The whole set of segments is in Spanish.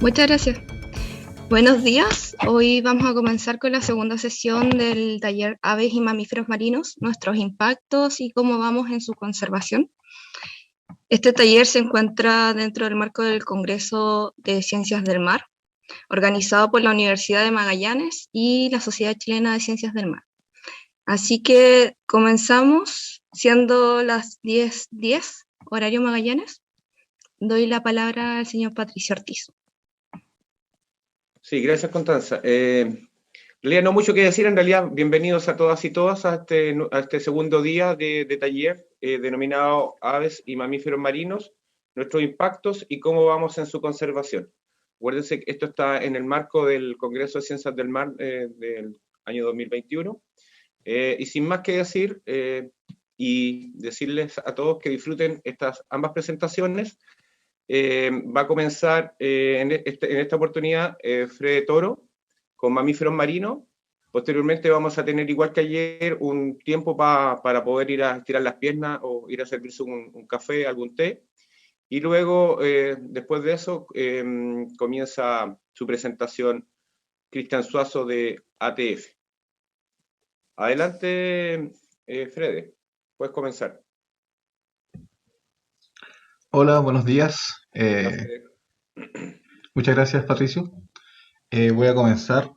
Muchas gracias. Buenos días. Hoy vamos a comenzar con la segunda sesión del taller Aves y mamíferos marinos, nuestros impactos y cómo vamos en su conservación. Este taller se encuentra dentro del marco del Congreso de Ciencias del Mar, organizado por la Universidad de Magallanes y la Sociedad Chilena de Ciencias del Mar. Así que comenzamos siendo las 10:10, horario Magallanes. Doy la palabra al señor Patricio Ortiz. Sí, gracias, Constanza. En realidad no mucho que decir, en realidad bienvenidos a todas y todas a este segundo día de taller denominado Aves y mamíferos marinos, nuestros impactos y cómo vamos en su conservación. Acuérdense que esto está en el marco del Congreso de Ciencias del Mar del año 2021. Y sin más que decir, y decirles a todos que disfruten ambas presentaciones. Va a comenzar en esta oportunidad Fred Toro con mamíferos marinos. Posteriormente vamos a tener, igual que ayer, un tiempo para poder ir a estirar las piernas o ir a servirse un café, algún té. Y luego, después de eso, comienza su presentación Cristian Suazo de ATF. Adelante, Fred, puedes comenzar. Hola, buenos días. Muchas gracias, Patricio. Voy a comenzar.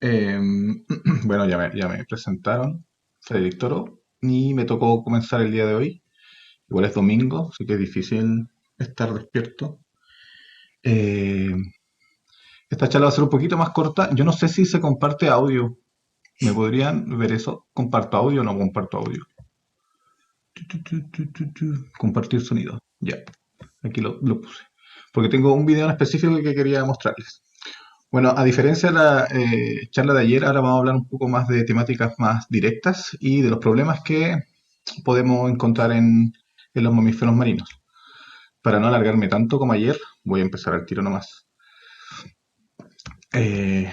Bueno, ya me presentaron, Frederic Toro, y me tocó comenzar el día de hoy. Igual es domingo, así que es difícil estar despierto. Esta charla va a ser un poquito más corta. Yo no sé si se comparte audio. ¿Me podrían ver eso? ¿Comparto audio o no comparto audio? Compartir sonido. Ya, aquí lo puse. Porque tengo un video en específico que quería mostrarles. Bueno, a diferencia de la charla de ayer, ahora vamos a hablar un poco más de temáticas más directas y de los problemas que podemos encontrar en los mamíferos marinos. Para no alargarme tanto como ayer, voy a empezar al tiro nomás. Quería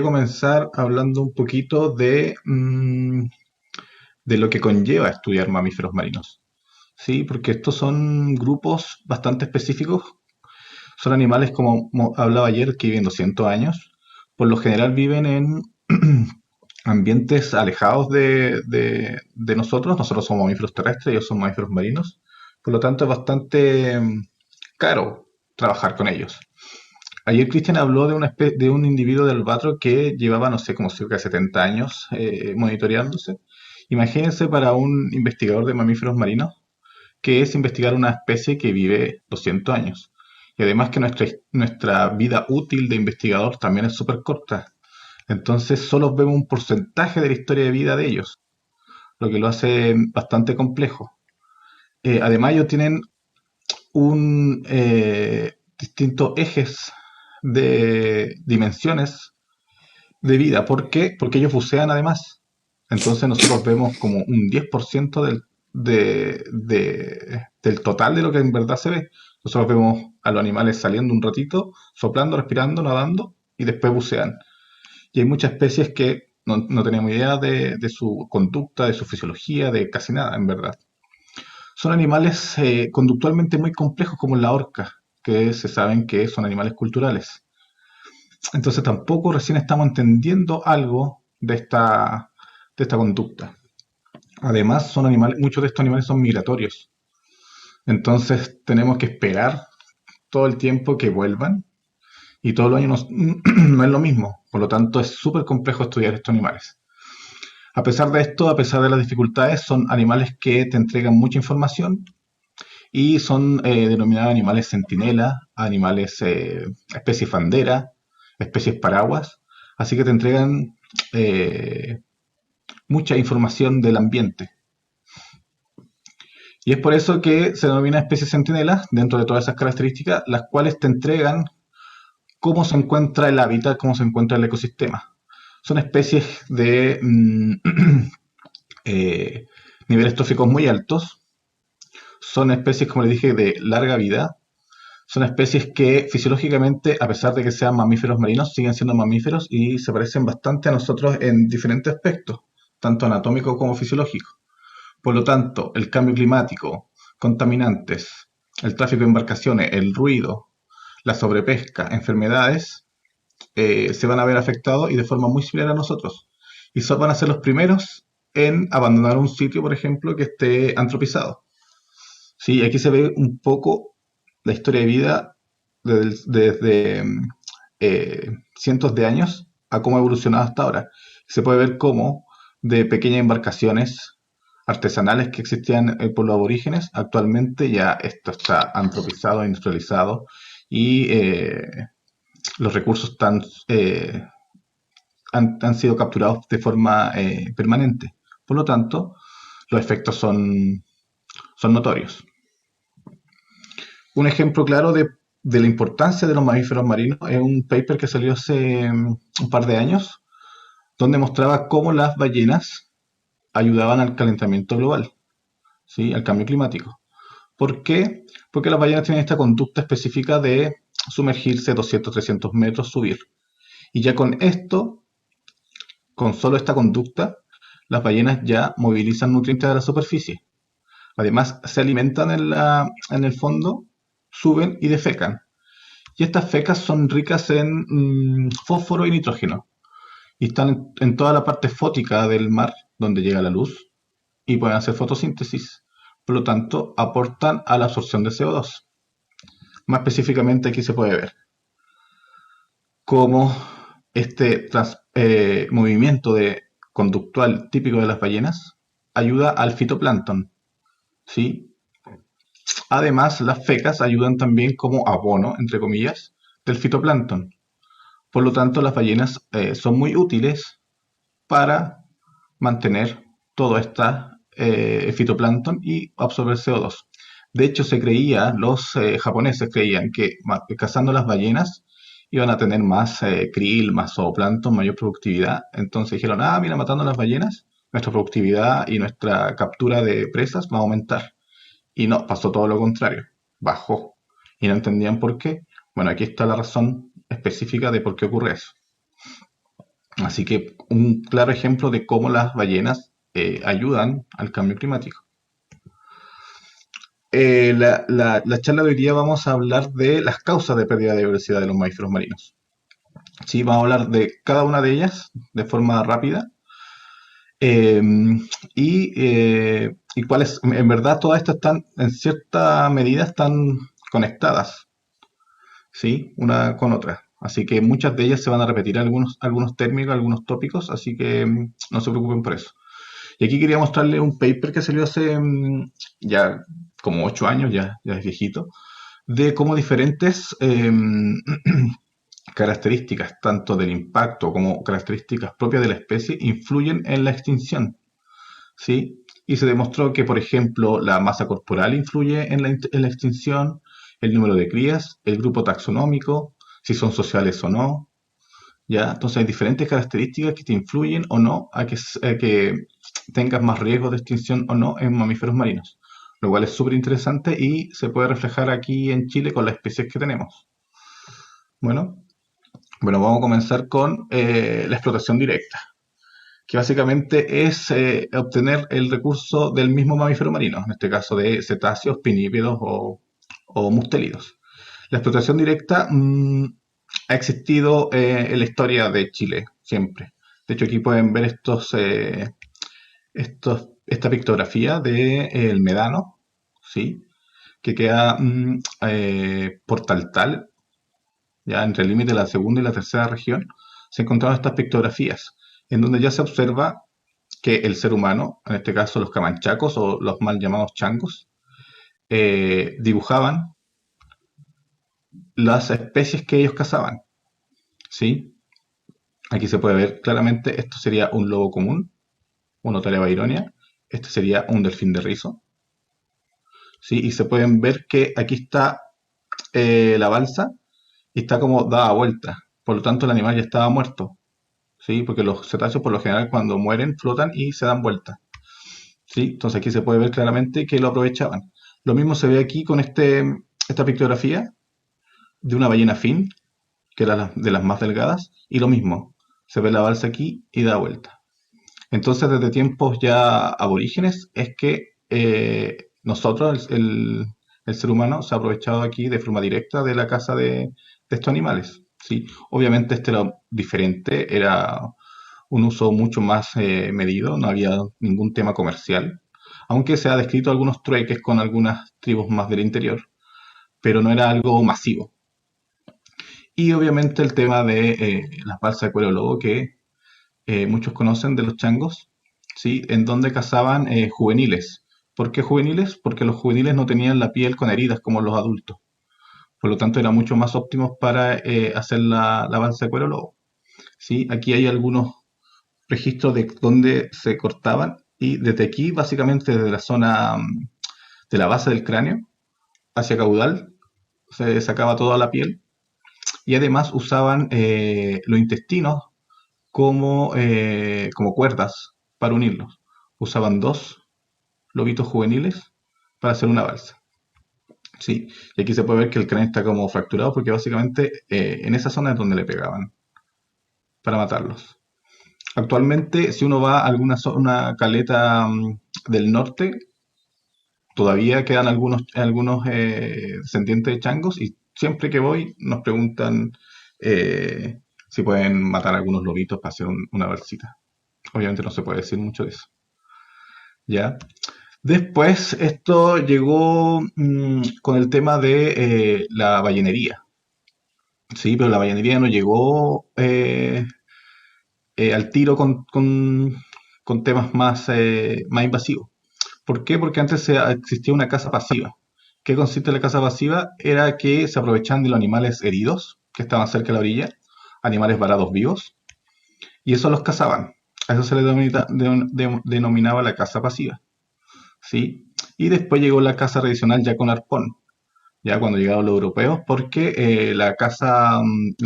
comenzar hablando un poquito de lo que conlleva estudiar mamíferos marinos. Sí, porque estos son grupos bastante específicos. Son animales, como hablaba ayer, que viven 200 años. Por lo general viven en ambientes alejados de nosotros. Nosotros somos mamíferos terrestres, ellos son mamíferos marinos. Por lo tanto, es bastante caro trabajar con ellos. Ayer Cristian habló de un individuo del albatro que llevaba, no sé, como cerca de 70 años monitoreándose. Imagínense para un investigador de mamíferos marinos que es investigar una especie que vive 200 años. Y además que nuestra vida útil de investigador también es súper corta. Entonces solo vemos un porcentaje de la historia de vida de ellos, lo que lo hace bastante complejo. Además ellos tienen distintos ejes de dimensiones de vida. ¿Por qué? Porque ellos bucean además. Entonces nosotros vemos como un 10% del total de lo que en verdad se ve. Nosotros vemos a los animales saliendo un ratito, soplando, respirando, nadando y después bucean. Y hay muchas especies que no tenemos idea de su conducta, de su fisiología, de casi nada, en verdad. Son animales conductualmente muy complejos como la orca, que se saben que son animales culturales. Entonces tampoco recién estamos entendiendo algo de esta conducta. Además, muchos de estos animales son migratorios. Entonces tenemos que esperar todo el tiempo que vuelvan y todos los años no es lo mismo. Por lo tanto, es súper complejo estudiar estos animales. A pesar de esto, a pesar de las dificultades, son animales que te entregan mucha información y son denominados animales centinela, animales especies bandera, especies paraguas. Así que te entregan mucha información del ambiente. Y es por eso que se denomina especies centinelas, dentro de todas esas características, las cuales te entregan cómo se encuentra el hábitat, cómo se encuentra el ecosistema. Son especies de niveles tróficos muy altos, son especies, como les dije, de larga vida, son especies que fisiológicamente, a pesar de que sean mamíferos marinos, siguen siendo mamíferos y se parecen bastante a nosotros en diferentes aspectos, tanto anatómico como fisiológico. Por lo tanto, el cambio climático, contaminantes, el tráfico de embarcaciones, el ruido, la sobrepesca, enfermedades, se van a ver afectados y de forma muy similar a nosotros. Y van a ser los primeros en abandonar un sitio, por ejemplo, que esté antropizado. Sí, aquí se ve un poco la historia de vida desde cientos de años a cómo ha evolucionado hasta ahora. Se puede ver cómo de pequeñas embarcaciones artesanales que existían por los aborígenes, actualmente ya esto está antropizado, industrializado y los recursos han sido capturados de forma permanente. Por lo tanto, los efectos son notorios. Un ejemplo claro de la importancia de los mamíferos marinos es un paper que salió hace un par de años, donde mostraba cómo las ballenas ayudaban al calentamiento global, ¿sí? Al cambio climático. ¿Por qué? Porque las ballenas tienen esta conducta específica de sumergirse 200, 300 metros, subir. Y ya con esto, con solo esta conducta, las ballenas ya movilizan nutrientes a la superficie. Además, se alimentan en el fondo, suben y defecan. Y estas fecas son ricas en fósforo y nitrógeno. Y están en toda la parte fótica del mar, donde llega la luz, y pueden hacer fotosíntesis. Por lo tanto, aportan a la absorción de CO2. Más específicamente aquí se puede ver cómo este movimiento conductual típico de las ballenas ayuda al fitoplancton, ¿sí? Además, las fecas ayudan también como abono, entre comillas, del fitoplancton. Por lo tanto, las ballenas son muy útiles para mantener todo este fitoplancton y absorber CO2. De hecho, los japoneses creían que cazando las ballenas iban a tener más krill, más zooplancton, mayor productividad. Entonces dijeron, mira, matando las ballenas, nuestra productividad y nuestra captura de presas va a aumentar. Y no, pasó todo lo contrario, bajó. Y no entendían por qué. Bueno, aquí está la razón específica de por qué ocurre eso. Así que un claro ejemplo de cómo las ballenas ayudan al cambio climático. La charla de hoy día vamos a hablar de las causas de pérdida de biodiversidad de los mamíferos marinos. Sí, vamos a hablar de cada una de ellas de forma rápida. Eh, y cuáles, en verdad, todas estas están, en cierta medida, están conectadas, ¿sí? Una con otra. Así que muchas de ellas se van a repetir algunos términos, algunos tópicos, así que no se preocupen por eso. Y aquí quería mostrarle un paper que salió hace ya como 8 años, ya es viejito, de cómo diferentes características, tanto del impacto como características propias de la especie, influyen en la extinción, ¿sí? Y se demostró que, por ejemplo, la masa corporal influye en la extinción, el número de crías, el grupo taxonómico, si son sociales o no, ¿ya? Entonces hay diferentes características que te influyen o no a que tengas más riesgo de extinción o no en mamíferos marinos, lo cual es súper interesante y se puede reflejar aquí en Chile con las especies que tenemos. Bueno, vamos a comenzar con la explotación directa, que básicamente es obtener el recurso del mismo mamífero marino, en este caso de cetáceos, pinípedos o mustélidos. La explotación directa ha existido en la historia de Chile, siempre. De hecho, aquí pueden ver esta pictografía del Médano, ¿sí? Que queda por Taltal, ya entre el límite de la segunda y la tercera región, se encontraron estas pictografías, en donde ya se observa que el ser humano, en este caso los camanchacos o los mal llamados changos, dibujaban las especies que ellos cazaban, ¿sí? Aquí se puede ver claramente, esto sería un lobo común, un Otaria byronia, este sería un delfín de rizo, ¿sí? Y se pueden ver que aquí está la balsa y está como dada vuelta, por lo tanto el animal ya estaba muerto, ¿sí? Porque los cetáceos por lo general cuando mueren flotan y se dan vuelta, ¿sí? Entonces aquí se puede ver claramente que lo aprovechaban. Lo mismo se ve aquí con esta pictografía de una ballena fin, que era de las más delgadas, y lo mismo, se ve la balsa aquí y da vuelta. Entonces desde tiempos ya aborígenes es que nosotros, el el ser humano se ha aprovechado aquí de forma directa de la caza de estos animales. ¿Sí? Obviamente este era diferente, era un uso mucho más medido, no había ningún tema comercial, aunque se ha descrito algunos trueques con algunas tribus más del interior, pero no era algo masivo. Y obviamente el tema de las balsas de cuero lobo que muchos conocen de los changos, ¿sí? En donde cazaban juveniles. ¿Por qué juveniles? Porque los juveniles no tenían la piel con heridas como los adultos. Por lo tanto, eran mucho más óptimos para hacer la balsa de cuero lobo. ¿Sí? Aquí hay algunos registros de dónde se cortaban y desde aquí, básicamente desde la zona de la base del cráneo hacia caudal, se sacaba toda la piel y además usaban los intestinos como cuerdas para unirlos. Usaban dos lobitos juveniles para hacer una balsa. Sí, y aquí se puede ver que el cráneo está como fracturado porque básicamente en esa zona es donde le pegaban para matarlos. Actualmente, si uno va a alguna zona caleta del norte, todavía quedan algunos descendientes de changos y siempre que voy nos preguntan si pueden matar algunos lobitos para hacer una balsita. Obviamente no se puede decir mucho de eso. ¿Ya? Después esto llegó con el tema de la ballenería. Sí, pero la ballenería no llegó al tiro con temas más invasivos. ¿Por qué? Porque antes existía una caza pasiva. ¿Qué consiste en la caza pasiva? Era que se aprovechaban de los animales heridos que estaban cerca de la orilla, animales varados vivos, y eso los cazaban. A eso se le denominaba la caza pasiva. ¿Sí? Y después llegó la caza tradicional ya con arpón, ya cuando llegaron los europeos, porque la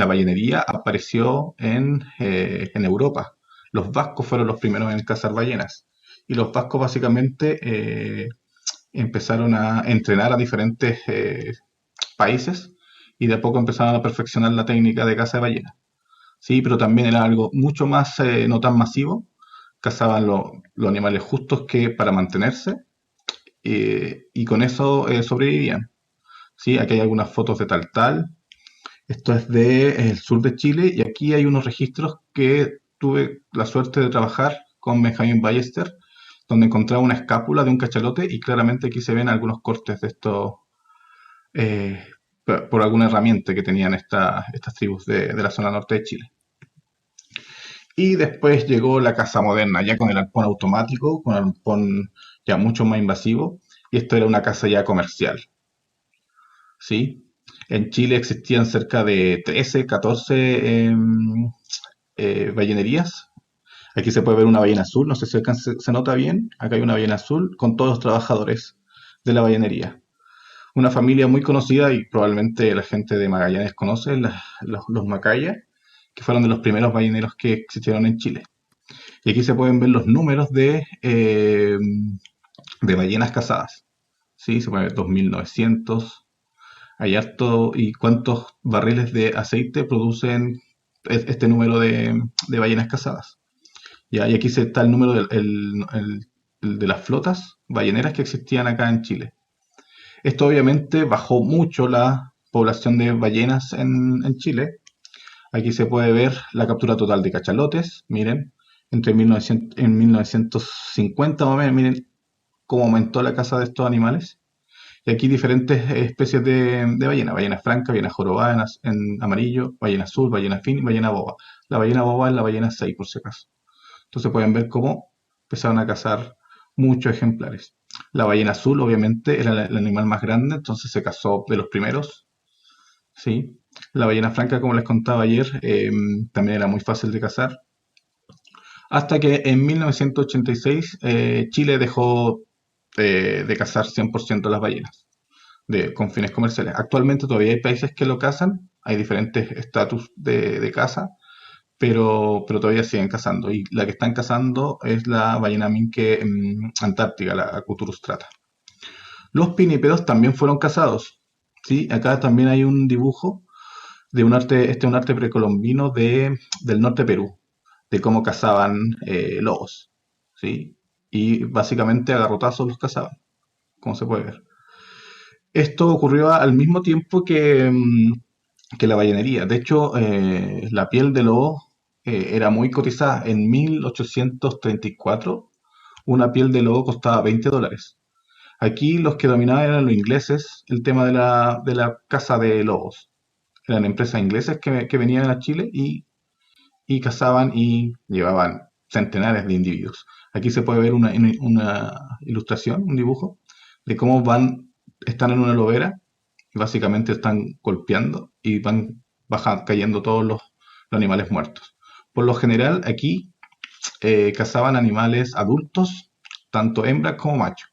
ballenería apareció en Europa. Los vascos fueron los primeros en cazar ballenas. Y los vascos básicamente empezaron a entrenar a diferentes países y de a poco empezaron a perfeccionar la técnica de caza de ballenas. Sí, pero también era algo mucho más, no tan masivo. Cazaban los animales justos que para mantenerse y con eso sobrevivían. ¿Sí? Aquí hay algunas fotos de Taltal. Esto es del sur de Chile y aquí hay unos registros que tuve la suerte de trabajar con Benjamin Ballester, donde encontraba una escápula de un cachalote y claramente aquí se ven algunos cortes de estos eh, por alguna herramienta que tenían estas tribus de la zona norte de Chile. Y después llegó la caza moderna, ya con el arpón automático, con el arpón ya mucho más invasivo, y esto era una caza ya comercial. ¿Sí? En Chile existían cerca de 13, 14 ballenerías. Aquí se puede ver una ballena azul, no sé si se nota bien. Acá hay una ballena azul con todos los trabajadores de la ballenería. Una familia muy conocida y probablemente la gente de Magallanes conoce, los Macaya, que fueron de los primeros balleneros que existieron en Chile. Y aquí se pueden ver los números de ballenas cazadas. ¿Sí? Se puede ver 2.900. Hay harto. ¿Y cuántos barriles de aceite producen este número de ballenas cazadas? Ya, y aquí está el número de las flotas balleneras que existían acá en Chile. Esto obviamente bajó mucho la población de ballenas en Chile. Aquí se puede ver la captura total de cachalotes. Miren, en 1950 más o menos, miren cómo aumentó la caza de estos animales. Y aquí diferentes especies de ballena. Ballena franca, ballena jorobada en amarillo, ballena azul, ballena fin y ballena boba. La ballena boba es la ballena 6 por si acaso. Entonces pueden ver cómo empezaron a cazar muchos ejemplares. La ballena azul obviamente era el animal más grande, entonces se cazó de los primeros. ¿Sí? La ballena franca, como les contaba ayer, también era muy fácil de cazar. Hasta que en 1986 Chile dejó de cazar 100% las ballenas con fines comerciales. Actualmente todavía hay países que lo cazan, hay diferentes estatus de caza, pero todavía siguen cazando. Y la que están cazando es la ballena minke antártica, la Cuturustrata. Los pinípedos también fueron cazados. ¿Sí? Acá también hay un dibujo de un arte precolombino del norte de Perú, de cómo cazaban lobos. ¿Sí? Y básicamente a garrotazos los cazaban, como se puede ver. Esto ocurrió al mismo tiempo que la ballenería. De hecho, la piel de lobo era muy cotizada. En 1834, una piel de lobo costaba $20. Aquí los que dominaban eran los ingleses, el tema de la caza de lobos. Eran empresas inglesas que venían a Chile y cazaban y llevaban centenares de individuos. Aquí se puede ver una ilustración, un dibujo, de cómo están en una lobera y básicamente están golpeando y van cayendo todos los animales muertos. Por lo general, aquí cazaban animales adultos, tanto hembras como machos,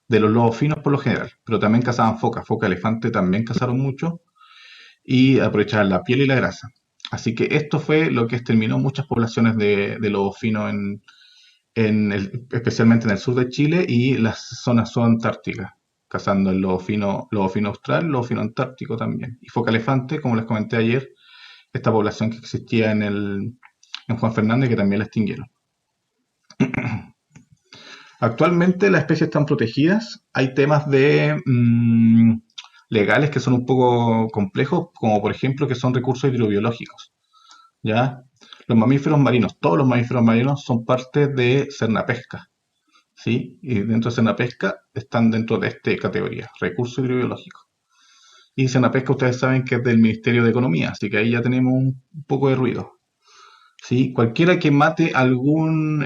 de los lobos finos por lo general, pero también cazaban foca elefante también cazaron mucho y aprovechaban la piel y la grasa. Así que esto fue lo que exterminó muchas poblaciones de lobo fino especialmente en el sur de Chile y las zonas subantárticas, cazando el lobo fino austral, lobo fino antártico también. Y foca elefante, como les comenté ayer, esta población que existía en Juan Fernández que también la extinguieron. Actualmente las especies están protegidas. Hay temas legales que son un poco complejos, como por ejemplo que son recursos hidrobiológicos. ¿Ya? Los mamíferos marinos, todos los mamíferos marinos son parte de Cernapesca, ¿sí? Y dentro de Cernapesca están dentro de esta categoría, recursos hidrobiológicos. Y Cernapesca ustedes saben que es del Ministerio de Economía, así que ahí ya tenemos un poco de ruido. ¿Sí? Cualquiera que mate algún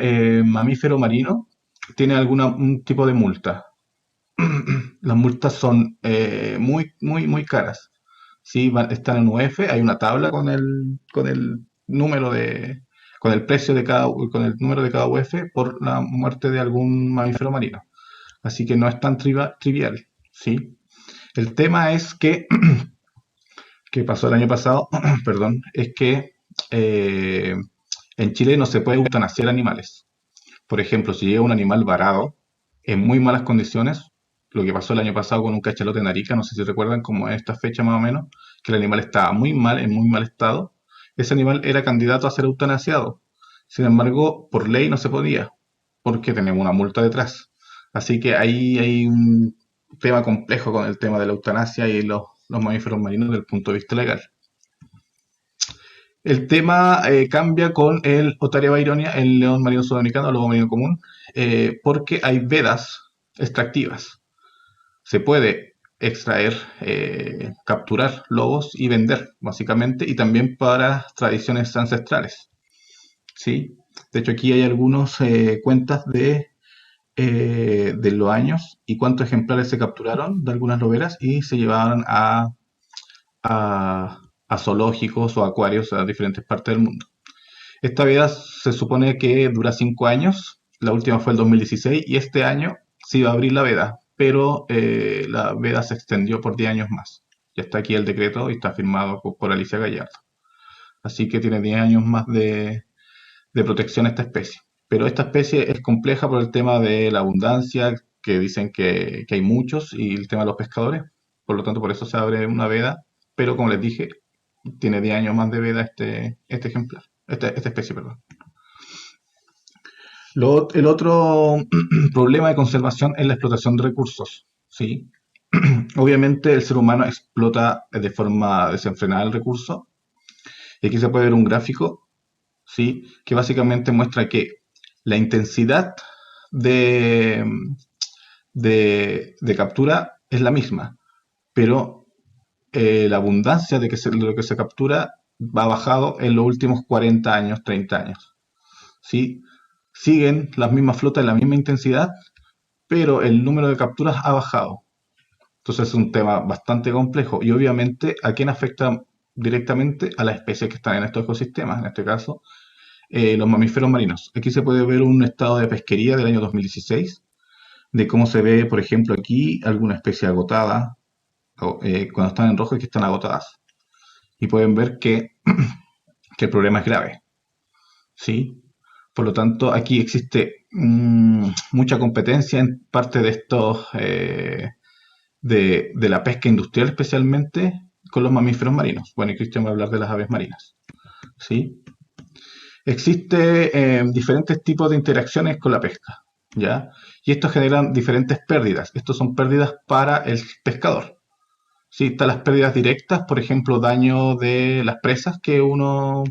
mamífero marino tiene un tipo de multa. Las multas son muy, muy, muy caras. ¿Sí? Están en UF, hay una tabla con el número con el precio con el número de cada UF por la muerte de algún mamífero marino. Así que no es tan trivial, ¿sí? El tema es que pasó el año pasado, perdón, es que en Chile no se puede eutanasiar animales. Por ejemplo, si llega un animal varado en muy malas condiciones, lo que pasó el año pasado con un cachalote en Arica, no sé si recuerdan, como en esta fecha más o menos, que el animal estaba muy mal, en muy mal estado, ese animal era candidato a ser eutanasiado. Sin embargo, por ley no se podía, porque tenemos una multa detrás. Así que ahí hay un tema complejo con el tema de la eutanasia y los mamíferos marinos desde el punto de vista legal. El tema cambia con el Otaria byronia, el león marino sudamericano, el lobo marino común, porque hay vedas extractivas. Se puede extraer, capturar lobos y vender, básicamente, y también para tradiciones ancestrales. ¿Sí? De hecho, aquí hay algunas cuentas de los años y cuántos ejemplares se capturaron de algunas loberas y se llevaban a zoológicos o acuarios a diferentes partes del mundo. Esta veda se supone que dura 5 años, la última fue el 2016 y este año se iba a abrir la veda, pero la veda se extendió por 10 años más. Ya está aquí el decreto y está firmado por Alicia Gallardo. Así que tiene 10 años más de protección a esta especie. Pero esta especie es compleja por el tema de la abundancia, que dicen que hay muchos, y el tema de los pescadores. Por lo tanto, por eso se abre una veda, pero como les dije, tiene 10 años más de veda este ejemplar, esta especie, perdón. El otro problema de conservación es la explotación de recursos, ¿sí? Obviamente el ser humano explota de forma desenfrenada el recurso. Y aquí se puede ver un gráfico, ¿sí? Que básicamente muestra que la intensidad de, de captura es la misma, pero la abundancia de lo que se captura va bajado en los últimos 40 años, 30 años. ¿Sí? Siguen las mismas flotas en la misma intensidad, pero el número de capturas ha bajado. Entonces es un tema bastante complejo y obviamente a quién afecta directamente a las especies que están en estos ecosistemas, en este caso los mamíferos marinos. Aquí se puede ver un estado de pesquería del año 2016, de cómo se ve, por ejemplo, aquí alguna especie agotada, cuando están en rojo y que están agotadas. Y pueden ver que el problema es grave. ¿Sí? Por lo tanto, aquí existe mucha competencia en parte de estos, de la pesca industrial especialmente, con los mamíferos marinos. Bueno, y Cristian va a hablar de las aves marinas. ¿Sí? Existen diferentes tipos de interacciones con la pesca, ¿ya? Y esto generan diferentes pérdidas. Estos son pérdidas para el pescador. Sí, están las pérdidas directas, por ejemplo, daño de las presas que uno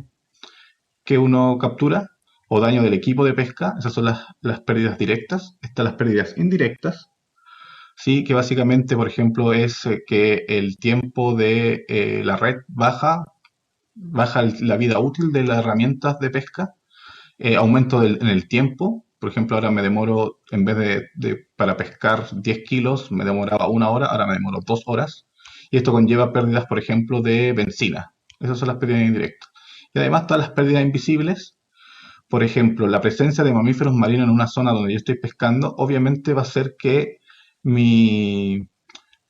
captura o daño del equipo de pesca. Esas son las pérdidas directas. Están las pérdidas indirectas, sí, que básicamente, por ejemplo, es que el tiempo de la red baja la vida útil de las herramientas de pesca, aumento en el tiempo. Por ejemplo, ahora me demoro, en vez para pescar 10 kilos, me demoraba 1 hora, ahora me demoro 2 horas. Y esto conlleva pérdidas, por ejemplo, de benzina. Esas son las pérdidas indirectas. Y además están las pérdidas invisibles. Por ejemplo, la presencia de mamíferos marinos en una zona donde yo estoy pescando, obviamente va a hacer que mi,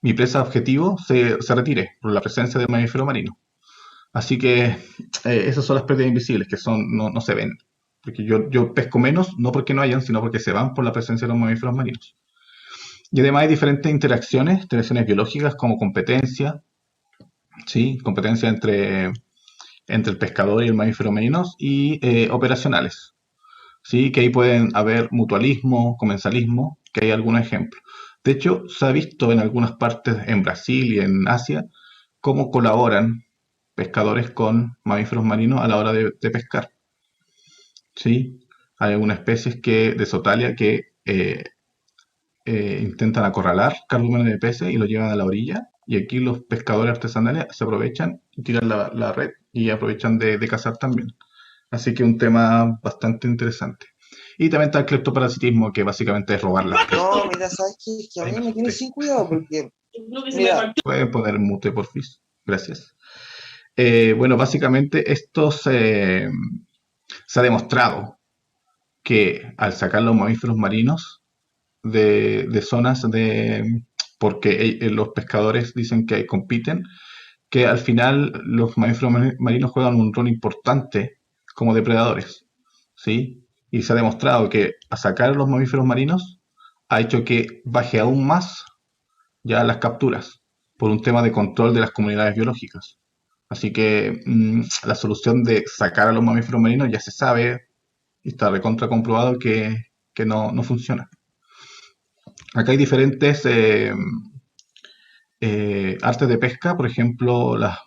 mi presa objetivo se retire por la presencia del mamífero marino. Así que esas son las pérdidas invisibles, que no se ven. Porque yo pesco menos, no porque no hayan, sino porque se van por la presencia de los mamíferos marinos. Y además hay diferentes interacciones biológicas como competencia, ¿sí? Competencia entre el pescador y el mamífero marino y operacionales, ¿sí? Que ahí pueden haber mutualismo, comensalismo, que hay algunos ejemplos. De hecho, se ha visto en algunas partes en Brasil y en Asia cómo colaboran pescadores con mamíferos marinos a la hora de pescar. ¿Sí? Hay algunas especies de Sotalia que intentan acorralar cardúmenes de peces y los llevan a la orilla. Y aquí los pescadores artesanales se aprovechan y tiran la red y aprovechan de cazar también. Así que un tema bastante interesante. Y también está el cleptoparasitismo, que básicamente es robar las presas. No, mira, ¿sabes qué? Es que a mí me tiene sin cuidado porque, mira, Puede poner mute, porfis. Gracias. Bueno, básicamente esto se ha demostrado que al sacar los mamíferos marinos de zonas porque los pescadores dicen que compiten, que al final los mamíferos marinos juegan un rol importante como depredadores, ¿sí? Y se ha demostrado que a sacar los mamíferos marinos ha hecho que baje aún más ya las capturas por un tema de control de las comunidades biológicas. Así que la solución de sacar a los mamíferos marinos ya se sabe y está recontra comprobado que no funciona. Acá hay diferentes artes de pesca, por ejemplo, las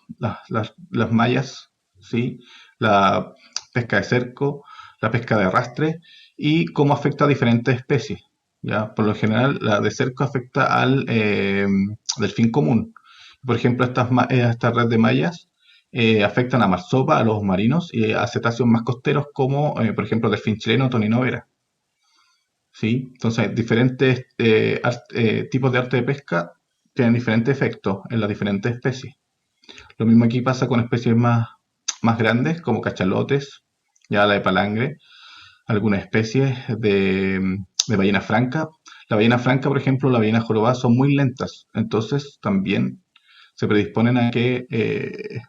mallas, ¿sí? La pesca de cerco, la pesca de arrastre y cómo afecta a diferentes especies. ¿Ya? Por lo general, la de cerco afecta al delfín común. Por ejemplo, esta red de mallas afectan a marsopa, a los marinos y a cetáceos más costeros como, por ejemplo, delfín chileno, tonino vera. ¿Sí? Entonces, diferentes tipos de arte de pesca tienen diferentes efectos en las diferentes especies. Lo mismo aquí pasa con especies más grandes, como cachalotes, ya la de palangre, algunas especies de ballena franca. La ballena franca, por ejemplo, la ballena jorobada son muy lentas, entonces también se predisponen a que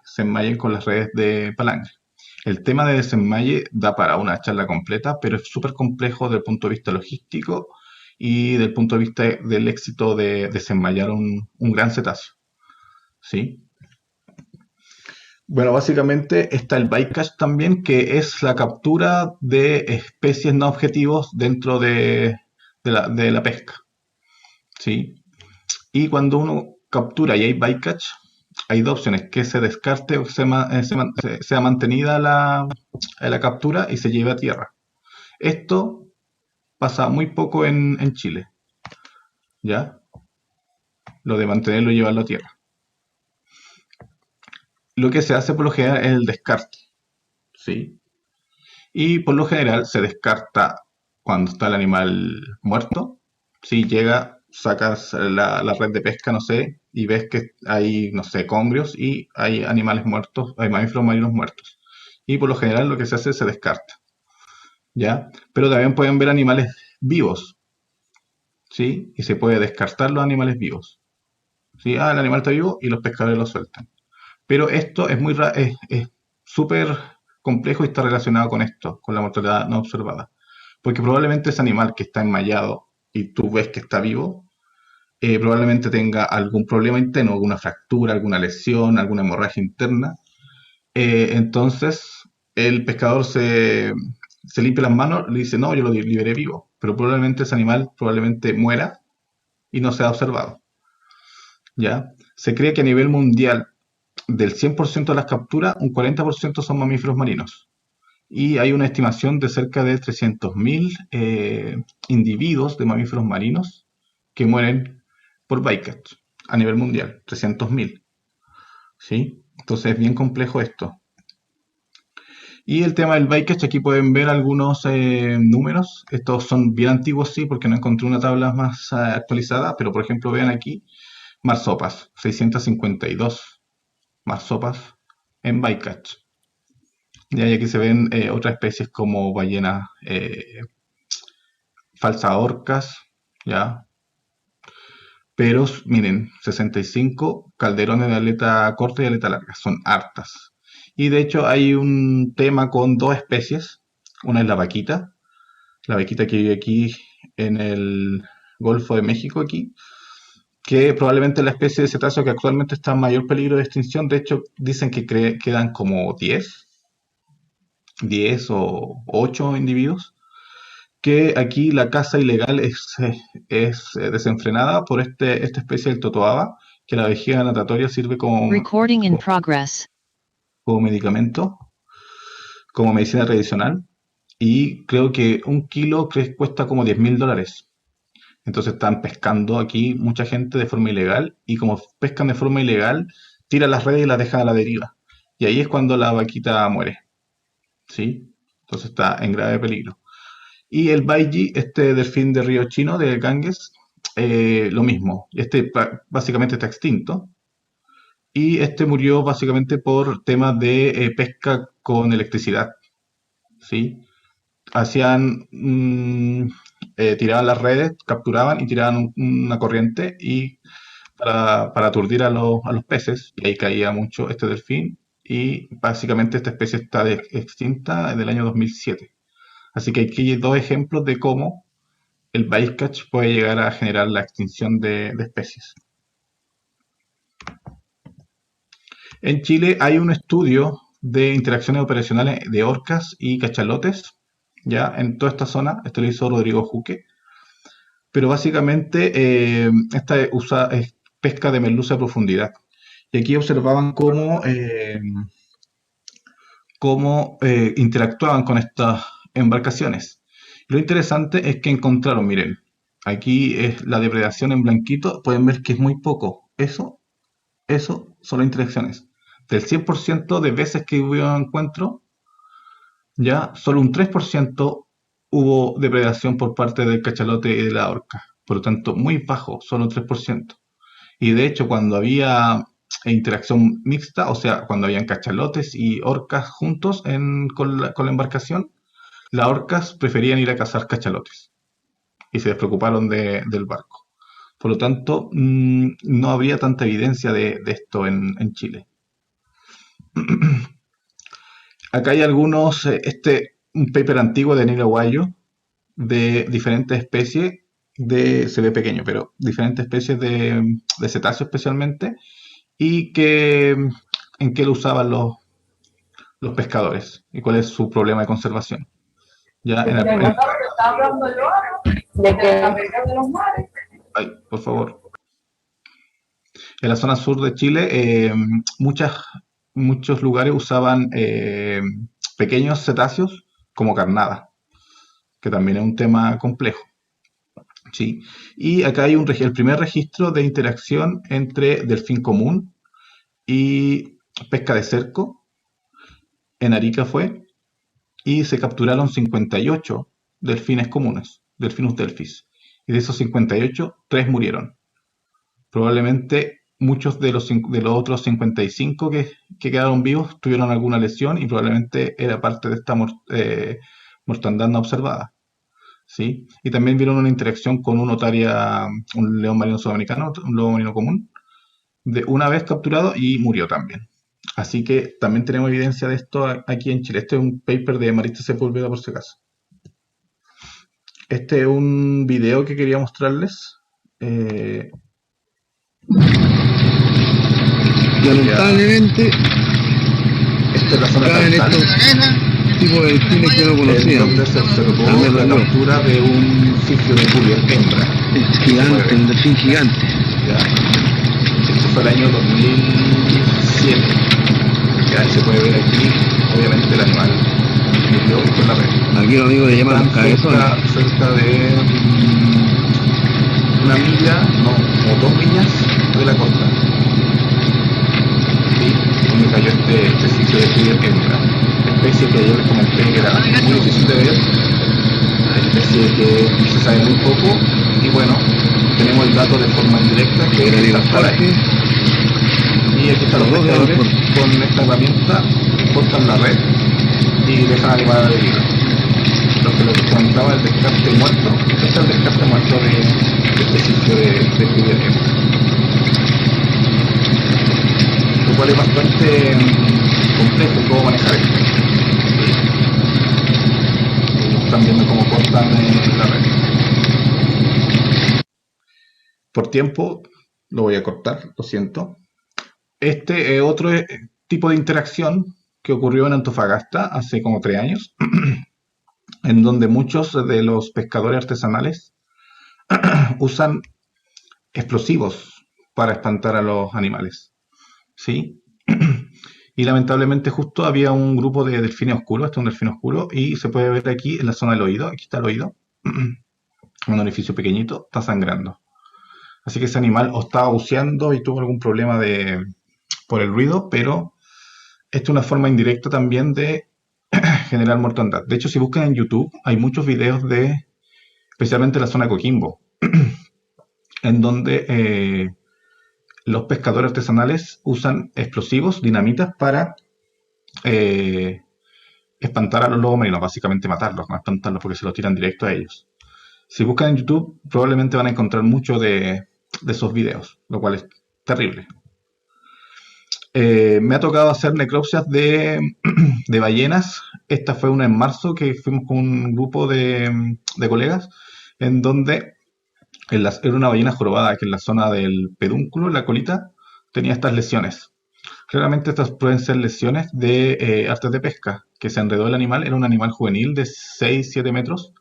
se enmallen con las redes de palangre. El tema de desenmalle da para una charla completa, pero es súper complejo desde el punto de vista logístico y del punto de vista del éxito de desenmallar un gran cetáceo. ¿Sí? Bueno, básicamente está el bycatch también, que es la captura de especies no objetivos dentro de la pesca. ¿Sí? Y cuando uno captura y hay bycatch, hay dos opciones: que se descarte o que sea mantenida la captura y se lleve a tierra. Esto pasa muy poco en Chile, ¿ya? Lo de mantenerlo y llevarlo a tierra. Lo que se hace por lo general es el descarte, ¿sí? Y por lo general se descarta cuando está el animal muerto. Si llega, sacas la red de pesca, no sé, y ves que hay, no sé, congrios y hay animales muertos, hay mamíferos marinos muertos. Y por lo general lo que se hace es se descarta, ¿ya? Pero también pueden ver animales vivos, ¿sí? Y se puede descartar los animales vivos, ¿sí? Ah, el animal está vivo y los pescadores lo sueltan. Pero esto es súper complejo y está relacionado con esto, con la mortalidad no observada. Porque probablemente ese animal que está enmallado y tú ves que está vivo, probablemente tenga algún problema interno, alguna fractura, alguna lesión, alguna hemorragia interna. Entonces el pescador se limpia las manos, le dice, no, yo lo liberé vivo. Pero probablemente ese animal probablemente muera y no sea observado. ¿ya? Se cree que a nivel mundial, del 100% de las capturas, un 40% son mamíferos marinos. Y hay una estimación de cerca de 300.000 individuos de mamíferos marinos que mueren por bycatch a nivel mundial, 300.000. ¿Sí? Entonces es bien complejo esto. Y el tema del bycatch, aquí pueden ver algunos números. Estos son bien antiguos, sí, porque no encontré una tabla más actualizada, pero por ejemplo vean aquí, marsopas, 652 marsopas en bycatch. Y aquí se ven otras especies como ballenas falsas orcas, ¿ya? Pero miren, 65 calderones de aleta corta y aleta larga, son hartas. Y de hecho hay un tema con dos especies, una es la vaquita que vive aquí en el Golfo de México aquí, que probablemente es la especie de cetáceo que actualmente está en mayor peligro de extinción. De hecho dicen que quedan como 10 o 8 individuos, que aquí la caza ilegal es desenfrenada por esta especie del totoaba, que la vejiga natatoria sirve como medicamento, como medicina tradicional, y creo que un kilo cuesta como $10.000. Entonces están pescando aquí mucha gente de forma ilegal, y como pescan de forma ilegal, tiran las redes y las dejan a la deriva. Y ahí es cuando la vaquita muere. ¿Sí? Entonces está en grave peligro. Y el baiji, este delfín de río chino, del Ganges, lo mismo. Este básicamente está extinto. Y este murió básicamente por temas de pesca con electricidad. ¿Sí? Hacían, tiraban las redes, capturaban y tiraban una corriente y para aturdir a los peces. Y ahí caía mucho este delfín. Y básicamente esta especie está extinta en el año 2007. Así que aquí hay dos ejemplos de cómo el bycatch puede llegar a generar la extinción de especies. En Chile hay un estudio de interacciones operacionales de orcas y cachalotes, ya en toda esta zona. Esto lo hizo Rodrigo Juque. Pero básicamente esta es pesca de merluza a profundidad. Y aquí observaban cómo interactuaban con estas embarcaciones. Lo interesante es que encontraron, miren, aquí es la depredación en blanquito, pueden ver que es muy poco. Eso son las interacciones. Del 100% de veces que hubo encuentro, ya solo un 3% hubo depredación por parte del cachalote y de la orca. Por lo tanto, muy bajo, solo un 3%. Y de hecho, cuando había interacción mixta, o sea, cuando habían cachalotes y orcas juntos con la embarcación, las orcas preferían ir a cazar cachalotes y se despreocuparon del barco. Por lo tanto, no habría tanta evidencia de esto en Chile. Acá hay algunos, un paper antiguo de Neil Aguayo de diferentes especies, se ve pequeño, pero diferentes especies de cetáceos especialmente, y en qué lo usaban los pescadores y cuál es su problema de conservación. Ya ay, por favor. En la zona sur de Chile, muchos lugares usaban pequeños cetáceos como carnada, que también es un tema complejo. ¿Sí? Y acá hay el primer registro de interacción entre delfín común y pesca de cerco. En Arica fue, y se capturaron 58 delfines comunes, Delfinus delphis. Y de esos 58, 3 murieron. Probablemente muchos de los otros 55 que quedaron vivos tuvieron alguna lesión y probablemente era parte de esta mortandad no observada. ¿Sí? Y también vieron una interacción con un león marino sudamericano, un lobo marino común, de una vez capturado y murió también. Así que también tenemos evidencia de esto aquí en Chile. Este es un paper de Marista Sepúlveda, por si acaso. Este es un video que quería mostrarles. Lamentablemente, esta es la zona acá en estos tipos de delfines que no conocían. Donde se observó la captura de un sitio de curia hembra. Es gigante, un delfín gigante. ¿Ya? fue el año 2007. Ya se puede ver aquí, obviamente el animal murió con la red. Aquí los amigos le llaman los cabezones. Cerca de una milla, no, como 2 millas de la costa. Sí, donde cayó este sitio de Tiger hembra. Especie que ayer les comenté que era muy difícil de ver. Una especie que se sabe muy poco. Y bueno, tenemos el dato de forma indirecta que era el Jorge. Y aquí están los pescadores con esta herramienta, cortan la red y dejan animar a la deriva. Lo que les comentaba, el descarte muerto, este es el descarte muerto de este sitio de Tiger hembra. Lo cual es bastante complejo cómo manejar esto. Están viendo cómo cortan la red. Por tiempo lo voy a cortar, lo siento. Este es otro tipo de interacción que ocurrió en Antofagasta hace como 3 años, en donde muchos de los pescadores artesanales usan explosivos para espantar a los animales. ¿Sí? Y lamentablemente justo había un grupo de delfines oscuros, este es un delfín oscuro, y se puede ver aquí en la zona del oído, aquí está el oído, un orificio pequeñito, está sangrando. Así que ese animal o estaba buceando y tuvo algún problema por el ruido, pero esta es una forma indirecta también de generar mortandad. De hecho, si buscan en YouTube, hay muchos videos especialmente en la zona de Coquimbo, en donde los pescadores artesanales usan explosivos, dinamitas, para espantar a los lobos marinos, básicamente matarlos, no espantarlos porque se los tiran directo a ellos. Si buscan en YouTube, probablemente van a encontrar mucho de esos videos, lo cual es terrible. Me ha tocado hacer necropsias de ballenas. Esta fue una en marzo que fuimos con un grupo de colegas, en donde era una ballena jorobada que en la zona del pedúnculo, en la colita, tenía estas lesiones. Claramente estas pueden ser lesiones de artes de pesca, que se enredó el animal. Era un animal juvenil de 6-7 metros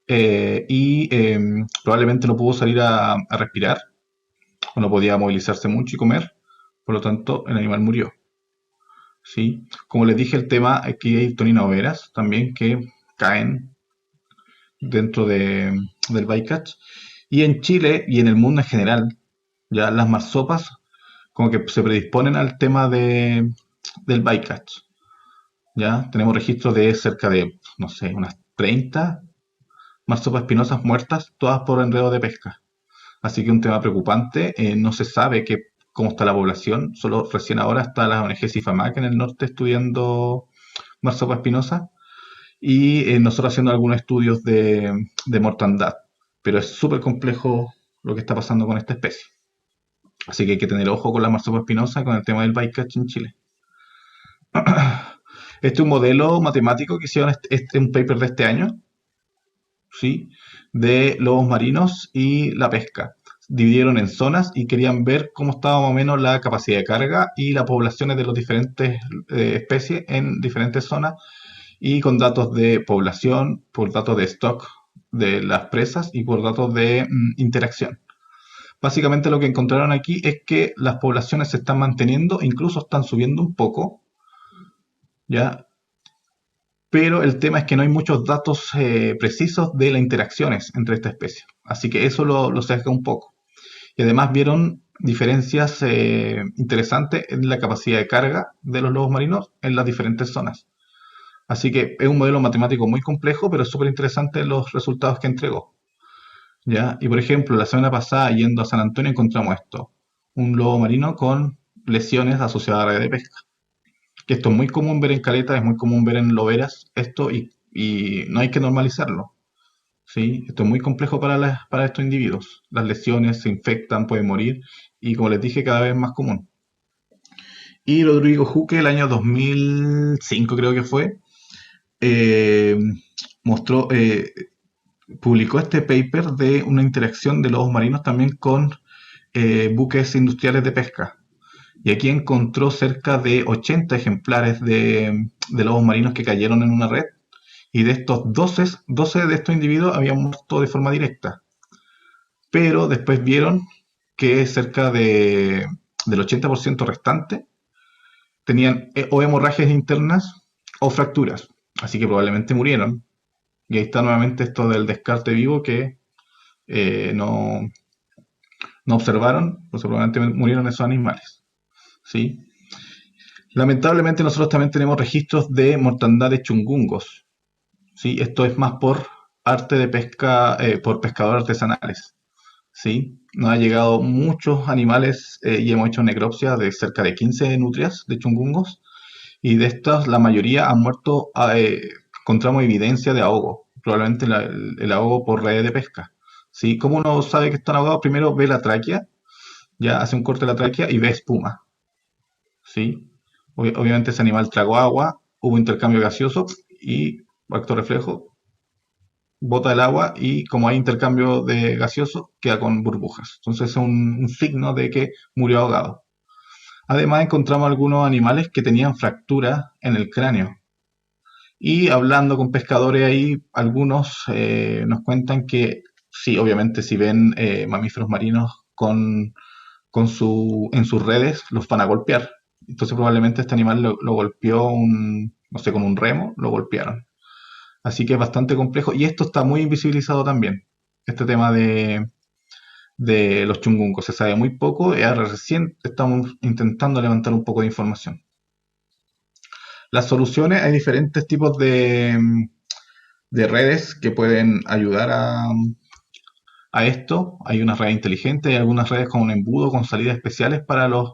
y probablemente no pudo salir a respirar o no podía movilizarse mucho y comer, por lo tanto el animal murió. ¿Sí? Como les dije, el tema aquí hay toninoveras también que caen dentro del bycatch. Y en Chile y en el mundo en general, ya las marsopas como que se predisponen al tema del bycatch. Ya tenemos registros de cerca de, no sé, unas 30 marsopas espinosas muertas, todas por enredo de pesca. Así que un tema preocupante. No se sabe cómo está la población. Solo recién ahora está la ONG Cifamac en el norte estudiando marsopa espinosa y nosotros haciendo algunos estudios de mortandad. Pero es súper complejo lo que está pasando con esta especie. Así que hay que tener ojo con la marsopa espinosa, con el tema del bycatch en Chile. Este es un modelo matemático que hicieron un paper de este año, ¿sí? De lobos marinos y la pesca. Dividieron en zonas y querían ver cómo estaba más o menos la capacidad de carga y las poblaciones de las diferentes especies en diferentes zonas, y con datos de población, por datos de stock de las presas y por datos de interacción. Básicamente lo que encontraron aquí es que las poblaciones se están manteniendo, incluso están subiendo un poco, ¿ya? Pero el tema es que no hay muchos datos precisos de las interacciones entre estas especies. Así que eso lo sesga un poco. Y además vieron diferencias interesantes en la capacidad de carga de los lobos marinos en las diferentes zonas. Así que es un modelo matemático muy complejo, pero es súper interesante los resultados que entregó. ¿Ya? Y por ejemplo, la semana pasada, yendo a San Antonio, encontramos esto. Un lobo marino con lesiones asociadas a la red de pesca. Que esto es muy común ver en caletas, es muy común ver en loberas, esto, y no hay que normalizarlo. ¿Sí? Esto es muy complejo para estos individuos. Las lesiones se infectan, pueden morir, y como les dije, cada vez más común. Y Rodrigo Juque, el año 2005 creo que fue, publicó este paper de una interacción de lobos marinos también con buques industriales de pesca. Y aquí encontró cerca de 80 ejemplares de lobos marinos que cayeron en una red. Y de estos 12 de estos individuos habían muerto de forma directa. Pero después vieron que cerca de del 80% restante tenían o hemorragias internas o fracturas, así que probablemente murieron. Y ahí está nuevamente esto del descarte vivo que no observaron, pues probablemente murieron esos animales, ¿sí? Lamentablemente nosotros también tenemos registros de mortandad de chungungos, ¿sí? Esto es más por arte de pesca, por pescadores artesanales, ¿sí? Nos han llegado muchos animales y hemos hecho necropsia de cerca de 15 nutrias de chungungos, y de estas la mayoría han muerto, encontramos evidencia de ahogo, probablemente el ahogo por redes de pesca, ¿sí? ¿Cómo uno sabe que están ahogados? Primero ve la tráquea, ya hace un corte de la tráquea y ve espuma, ¿sí? Obviamente ese animal tragó agua, hubo intercambio gaseoso y acto reflejo, bota el agua y como hay intercambio de gaseoso, queda con burbujas. Entonces es un signo de que murió ahogado. Además encontramos algunos animales que tenían fracturas en el cráneo. Y hablando con pescadores ahí, algunos nos cuentan que sí, obviamente si ven mamíferos marinos en sus redes, los van a golpear. Entonces probablemente este animal lo golpeó no sé, con un remo, lo golpearon. Así que es bastante complejo. Y esto está muy invisibilizado también. Este tema de los chungungos. Se sabe muy poco y ahora recién estamos intentando levantar un poco de información. Las soluciones, hay diferentes tipos de redes que pueden ayudar a esto. Hay unas redes inteligentes, hay algunas redes con un embudo, con salidas especiales para los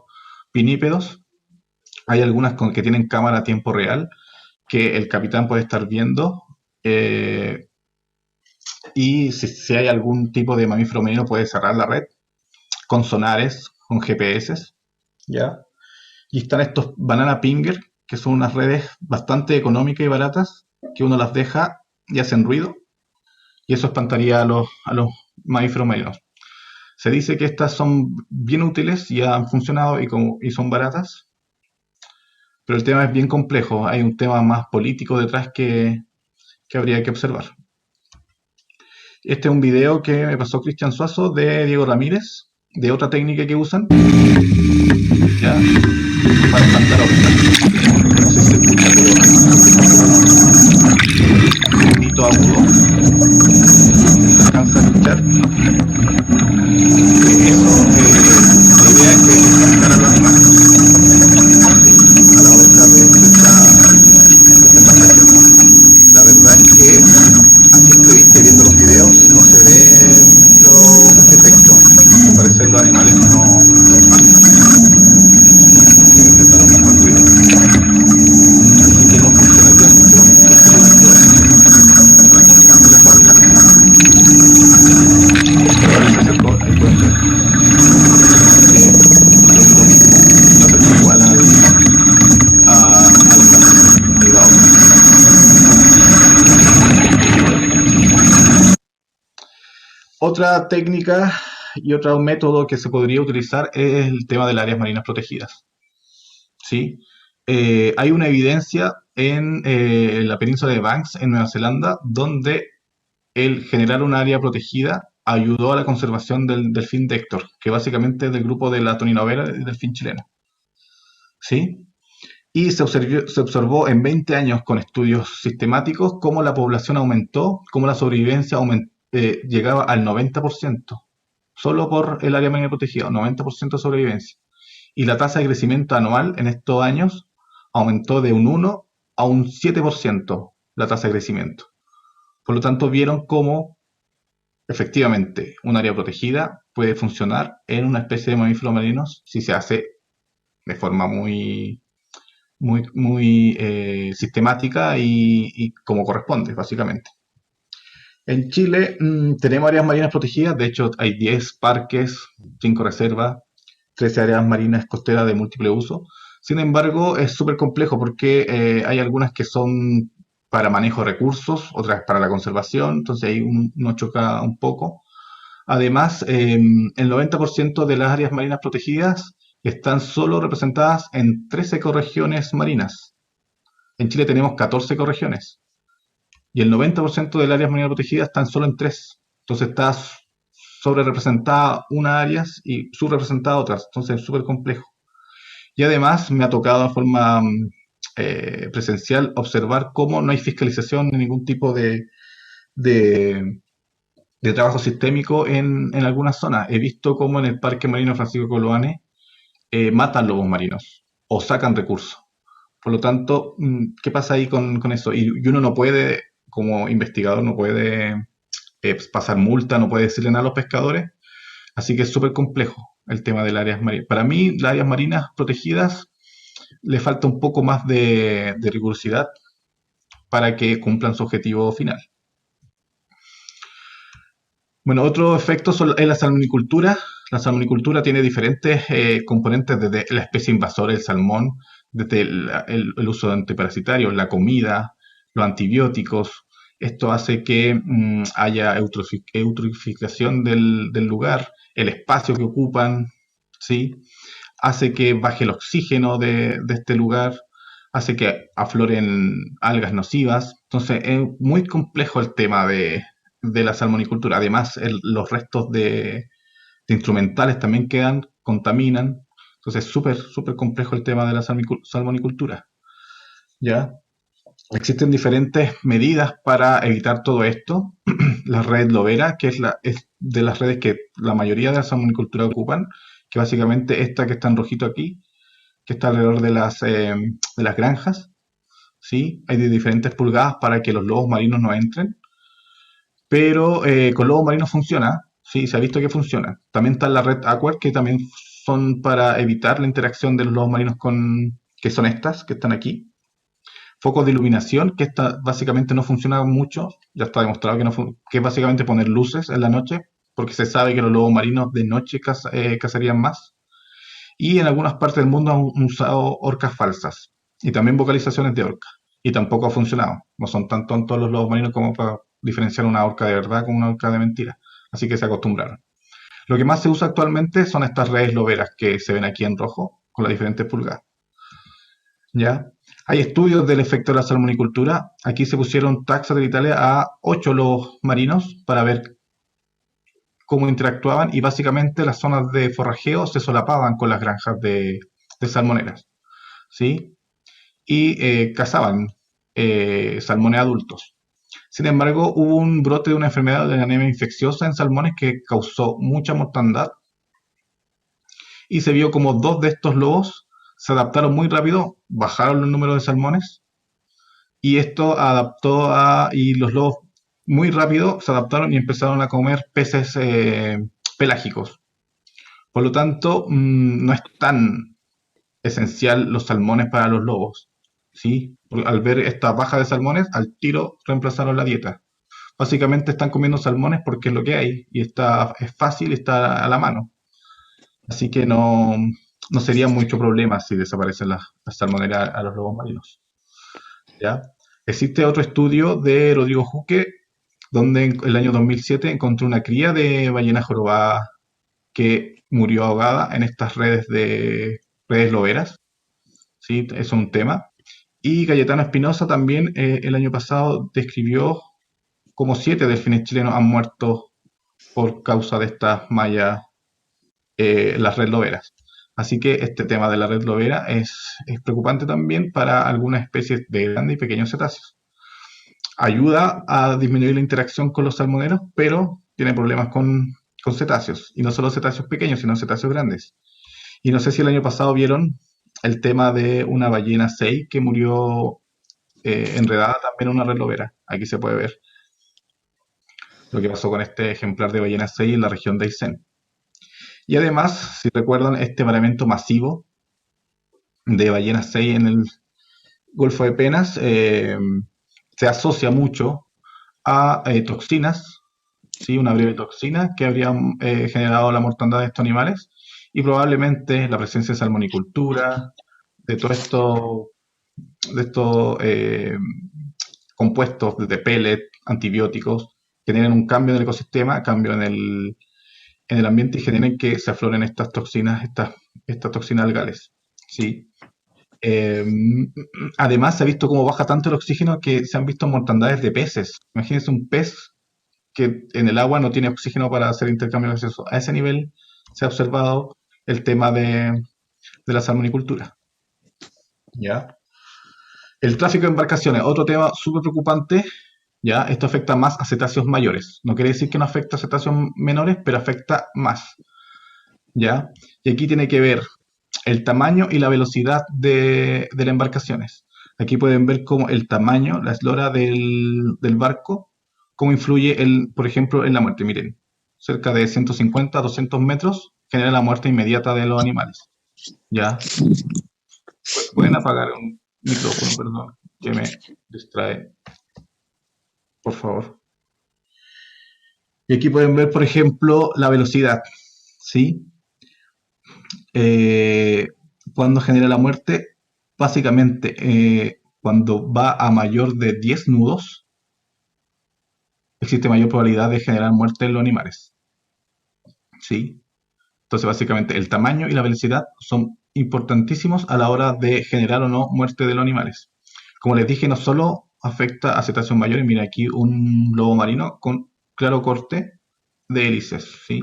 pinípedos. Hay algunas que tienen cámara a tiempo real, que el capitán puede estar viendo. Y si hay algún tipo de mamífero marino puede cerrar la red con sonares, con GPS, ¿ya? Y están estos banana pinger, que son unas redes bastante económicas y baratas, que uno las deja y hacen ruido, y eso espantaría a los mamíferos marinos. Se dice que estas son bien útiles y han funcionado y son baratas, pero el tema es bien complejo, hay un tema más político detrás que habría que observar. Este es un video que me pasó Cristian Suazo de Diego Ramírez, de otra técnica que usan, ¿ya? Para espantar obstáculos. No sé si se escucha, pero un grito agudo. ¿Se alcanza a escuchar? La idea es que espantar a los animales. A la hora de esta embarcación. La verdad es que a simple vista, viendo los videos, no se ve mucho efecto. Al parecer los animales no espantan. Así que no funcionaría mucho este experimento en las barcas. Pero ahora se acercó, ahí pueden ver. Es lo mismo, se acercó igual al gas. Otra técnica y otro método que se podría utilizar es el tema de las áreas marinas protegidas, ¿sí? Hay una evidencia en la península de Banks, en Nueva Zelanda, donde el generar un área protegida ayudó a la conservación del delfín Déctor, que básicamente es del grupo de la toninovera del delfín chileno, ¿sí? Y se observó en 20 años con estudios sistemáticos cómo la población aumentó, cómo la sobrevivencia llegaba al 90%, solo por el área marina protegida, 90% de sobrevivencia. Y la tasa de crecimiento anual en estos años aumentó de un 1 a un 7% la tasa de crecimiento. Por lo tanto, vieron cómo efectivamente un área protegida puede funcionar en una especie de mamíferos marinos si se hace de forma muy sistemática y como corresponde, básicamente. En Chile tenemos áreas marinas protegidas, de hecho hay 10 parques, 5 reservas, 13 áreas marinas costeras de múltiple uso. Sin embargo, es súper complejo porque hay algunas que son para manejo de recursos, otras para la conservación, entonces ahí uno choca un poco. Además, el 90% de las áreas marinas protegidas están solo representadas en 13 ecorregiones marinas. En Chile tenemos 14 ecorregiones. Y el 90% de las áreas marinas protegidas están solo en 3. Entonces está sobre representada unas áreas y subrepresentada otras, entonces es súper complejo. Y además me ha tocado de forma presencial observar cómo no hay fiscalización ni ningún tipo de, de trabajo sistémico en algunas zonas. He visto cómo en el Parque Marino Francisco Coloane matan lobos marinos o sacan recursos. Por lo tanto, ¿qué pasa ahí con eso? Y uno no puede, como investigador, no puede pasar multa, no puede decirle nada a los pescadores. Así que es súper complejo el tema de las áreas marinas. Para mí, las áreas marinas protegidas le falta un poco más de rigurosidad para que cumplan su objetivo final. Bueno, otros efectos es la salmonicultura. La salmonicultura tiene diferentes componentes, desde la especie invasora, el salmón, desde el uso de antiparasitarios, la comida, los antibióticos. Esto hace que haya eutrofización del lugar, el espacio que ocupan, ¿sí? Hace que baje el oxígeno de este lugar, hace que afloren algas nocivas. Entonces es muy complejo el tema de la salmonicultura. Además, los restos de instrumentales también contaminan. Entonces es súper complejo el tema de la salmonicultura. ¿Ya? Existen diferentes medidas para evitar todo esto. La red Lovera, que es de las redes que la mayoría de la salmonicultura ocupan, que básicamente esta que está en rojito aquí, que está alrededor de las granjas, ¿sí? Hay de diferentes pulgadas para que los lobos marinos no entren, pero con lobos marinos funciona, ¿sí? Se ha visto que funciona. También está la red Aqua, que también son para evitar la interacción de los lobos marinos que son estas, que están aquí. Focos de iluminación, que esta básicamente no funciona mucho, ya está demostrado que es básicamente poner luces en la noche, porque se sabe que los lobos marinos de noche cazarían más. Y en algunas partes del mundo han usado orcas falsas, y también vocalizaciones de orca, y tampoco ha funcionado. No son tan tontos los lobos marinos como para diferenciar una orca de verdad con una orca de mentira, así que se acostumbraron. Lo que más se usa actualmente son estas redes loberas que se ven aquí en rojo, con las diferentes pulgadas. ¿Ya? Hay estudios del efecto de la salmonicultura. Aquí se pusieron tags satelitales a 8 lobos marinos para ver cómo interactuaban, y básicamente las zonas de forrajeo se solapaban con las granjas de salmoneras, ¿sí? Y cazaban salmones adultos. Sin embargo, hubo un brote de una enfermedad de anemia infecciosa en salmones que causó mucha mortandad, y se vio como 2 de estos lobos se adaptaron muy rápido, bajaron los números de salmones, y esto y los lobos muy rápido se adaptaron y empezaron a comer peces pelágicos. Por lo tanto, no es tan esencial los salmones para los lobos, ¿sí? Al ver esta baja de salmones, al tiro reemplazaron la dieta. Básicamente están comiendo salmones porque es lo que hay, y es fácil y está a la mano. Así que no sería mucho problema si desaparecen las salmoneras a los lobos marinos. ¿Ya? Existe otro estudio de Rodrigo Juque, donde en el año 2007 encontró una cría de ballena jorobada que murió ahogada en estas redes loberas. ¿Sí? Es un tema. Y Cayetano Espinosa también el año pasado describió como 7 delfines chilenos han muerto por causa de estas mallas, las red loberas. Así que este tema de la red lobera es preocupante también para algunas especies de grandes y pequeños cetáceos. Ayuda a disminuir la interacción con los salmoneros, pero tiene problemas con cetáceos. Y no solo cetáceos pequeños, sino cetáceos grandes. Y no sé si el año pasado vieron el tema de una ballena 6 que murió enredada también en una red lobera. Aquí se puede ver lo que pasó con este ejemplar de ballena 6 en la región de Aysén. Y además, si recuerdan, este varamiento masivo de ballenas 6 en el Golfo de Penas se asocia mucho a toxinas, ¿sí? Una breve toxina que habría generado la mortandad de estos animales, y probablemente la presencia de salmonicultura, de todo estos compuestos de pellet, antibióticos, generan un cambio en el ecosistema, cambio en el ambiente, y generen que se afloren estas toxinas, estas toxinas algales, ¿sí? Además, se ha visto cómo baja tanto el oxígeno que se han visto mortandades de peces. Imagínense un pez que en el agua no tiene oxígeno para hacer intercambio gaseoso. A ese nivel se ha observado el tema de la salmonicultura. ¿Ya? El tráfico de embarcaciones, otro tema súper preocupante. ¿Ya? Esto afecta más a cetáceos mayores. No quiere decir que no afecta a cetáceos menores, pero afecta más. ¿Ya? Y aquí tiene que ver el tamaño y la velocidad de las embarcaciones. Aquí pueden ver cómo el tamaño, la eslora del barco, cómo influye, por ejemplo, en la muerte. Miren, cerca de 150 a 200 metros genera la muerte inmediata de los animales. ¿Ya? Pueden apagar un micrófono, perdón, que me distrae, por favor. Y aquí pueden ver, por ejemplo, la velocidad, ¿sí? Cuando genera la muerte, básicamente, cuando va a mayor de 10 nudos, existe mayor probabilidad de generar muerte en los animales, ¿sí? Entonces, básicamente, el tamaño y la velocidad son importantísimos a la hora de generar o no muerte de los animales. Como les dije, no solo afecta a cetáceos mayores, mira aquí un lobo marino con claro corte de hélices, ¿sí?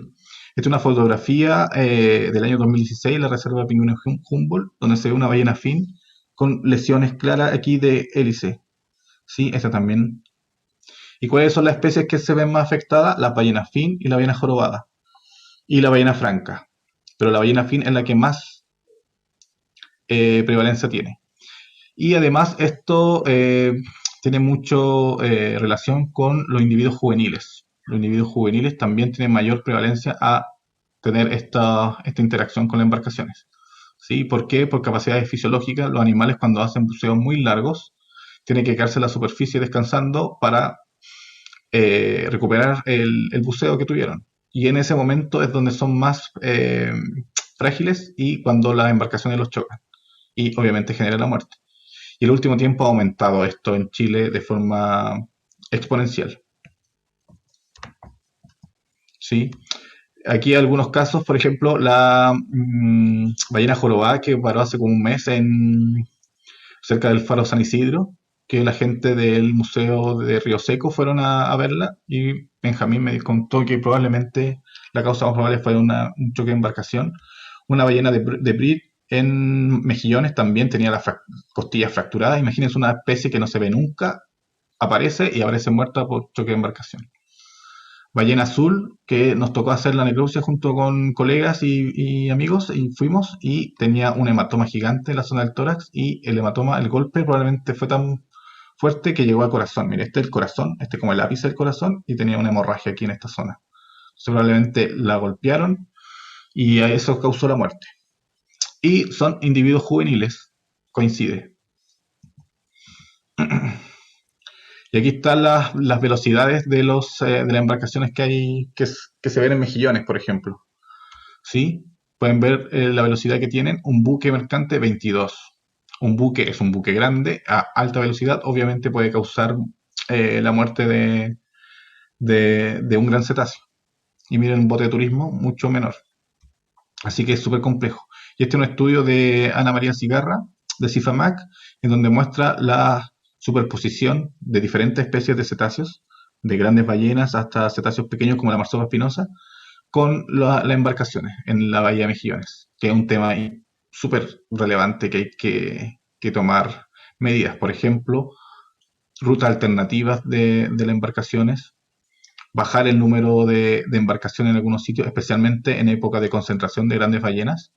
Esta es una fotografía del año 2016 en la reserva de pingüinos Humboldt, donde se ve una ballena fin con lesiones claras aquí de hélice, ¿sí? Esta también. ¿Y cuáles son las especies que se ven más afectadas? La ballena fin y la ballena jorobada. Y la ballena franca. Pero la ballena fin es la que más prevalencia tiene. Y además esto tiene mucho relación con los individuos juveniles. Los individuos juveniles también tienen mayor prevalencia a tener esta interacción con las embarcaciones. ¿Sí? ¿Por qué? Por capacidades fisiológicas, los animales cuando hacen buceos muy largos tienen que quedarse en la superficie descansando para recuperar el buceo que tuvieron. Y en ese momento es donde son más frágiles y cuando las embarcaciones los chocan. Y obviamente genera la muerte. Y el último tiempo ha aumentado esto en Chile de forma exponencial. ¿Sí? Aquí algunos casos, por ejemplo, la ballena jorobada que paró hace como un mes cerca del faro San Isidro, que la gente del Museo de Río Seco fueron a verla y Benjamín me contó que probablemente la causa más probable fue un choque de embarcación. Una ballena de Brit en Mejillones también tenía las costillas fracturadas. Imagínense una especie que no se ve nunca, aparece y aparece muerta por choque de embarcación. Ballena azul, que nos tocó hacer la necropsia junto con colegas y amigos, y fuimos, y tenía un hematoma gigante en la zona del tórax, y el hematoma, el golpe probablemente fue tan fuerte que llegó al corazón. Mire, este es el corazón, este es como el ápice del corazón, y tenía una hemorragia aquí en esta zona. Entonces, probablemente la golpearon, y a eso causó la muerte. Y son individuos juveniles, coincide. Y aquí están las velocidades de las embarcaciones que hay que se ven en Mejillones, por ejemplo. ¿Sí? Pueden ver la velocidad que tienen. Un buque mercante 22. Un buque es un buque grande a alta velocidad. Obviamente puede causar la muerte de un gran cetáceo. Y miren, un bote de turismo mucho menor. Así que es súper complejo. Y este es un estudio de Ana María Cigarra, de CIFAMAC, en donde muestra la superposición de diferentes especies de cetáceos, de grandes ballenas hasta cetáceos pequeños como la marsopa espinosa, con las embarcaciones en la bahía de Mejillones, que es un tema súper relevante que hay que tomar medidas. Por ejemplo, rutas alternativas de las embarcaciones, bajar el número de embarcaciones en algunos sitios, especialmente en época de concentración de grandes ballenas,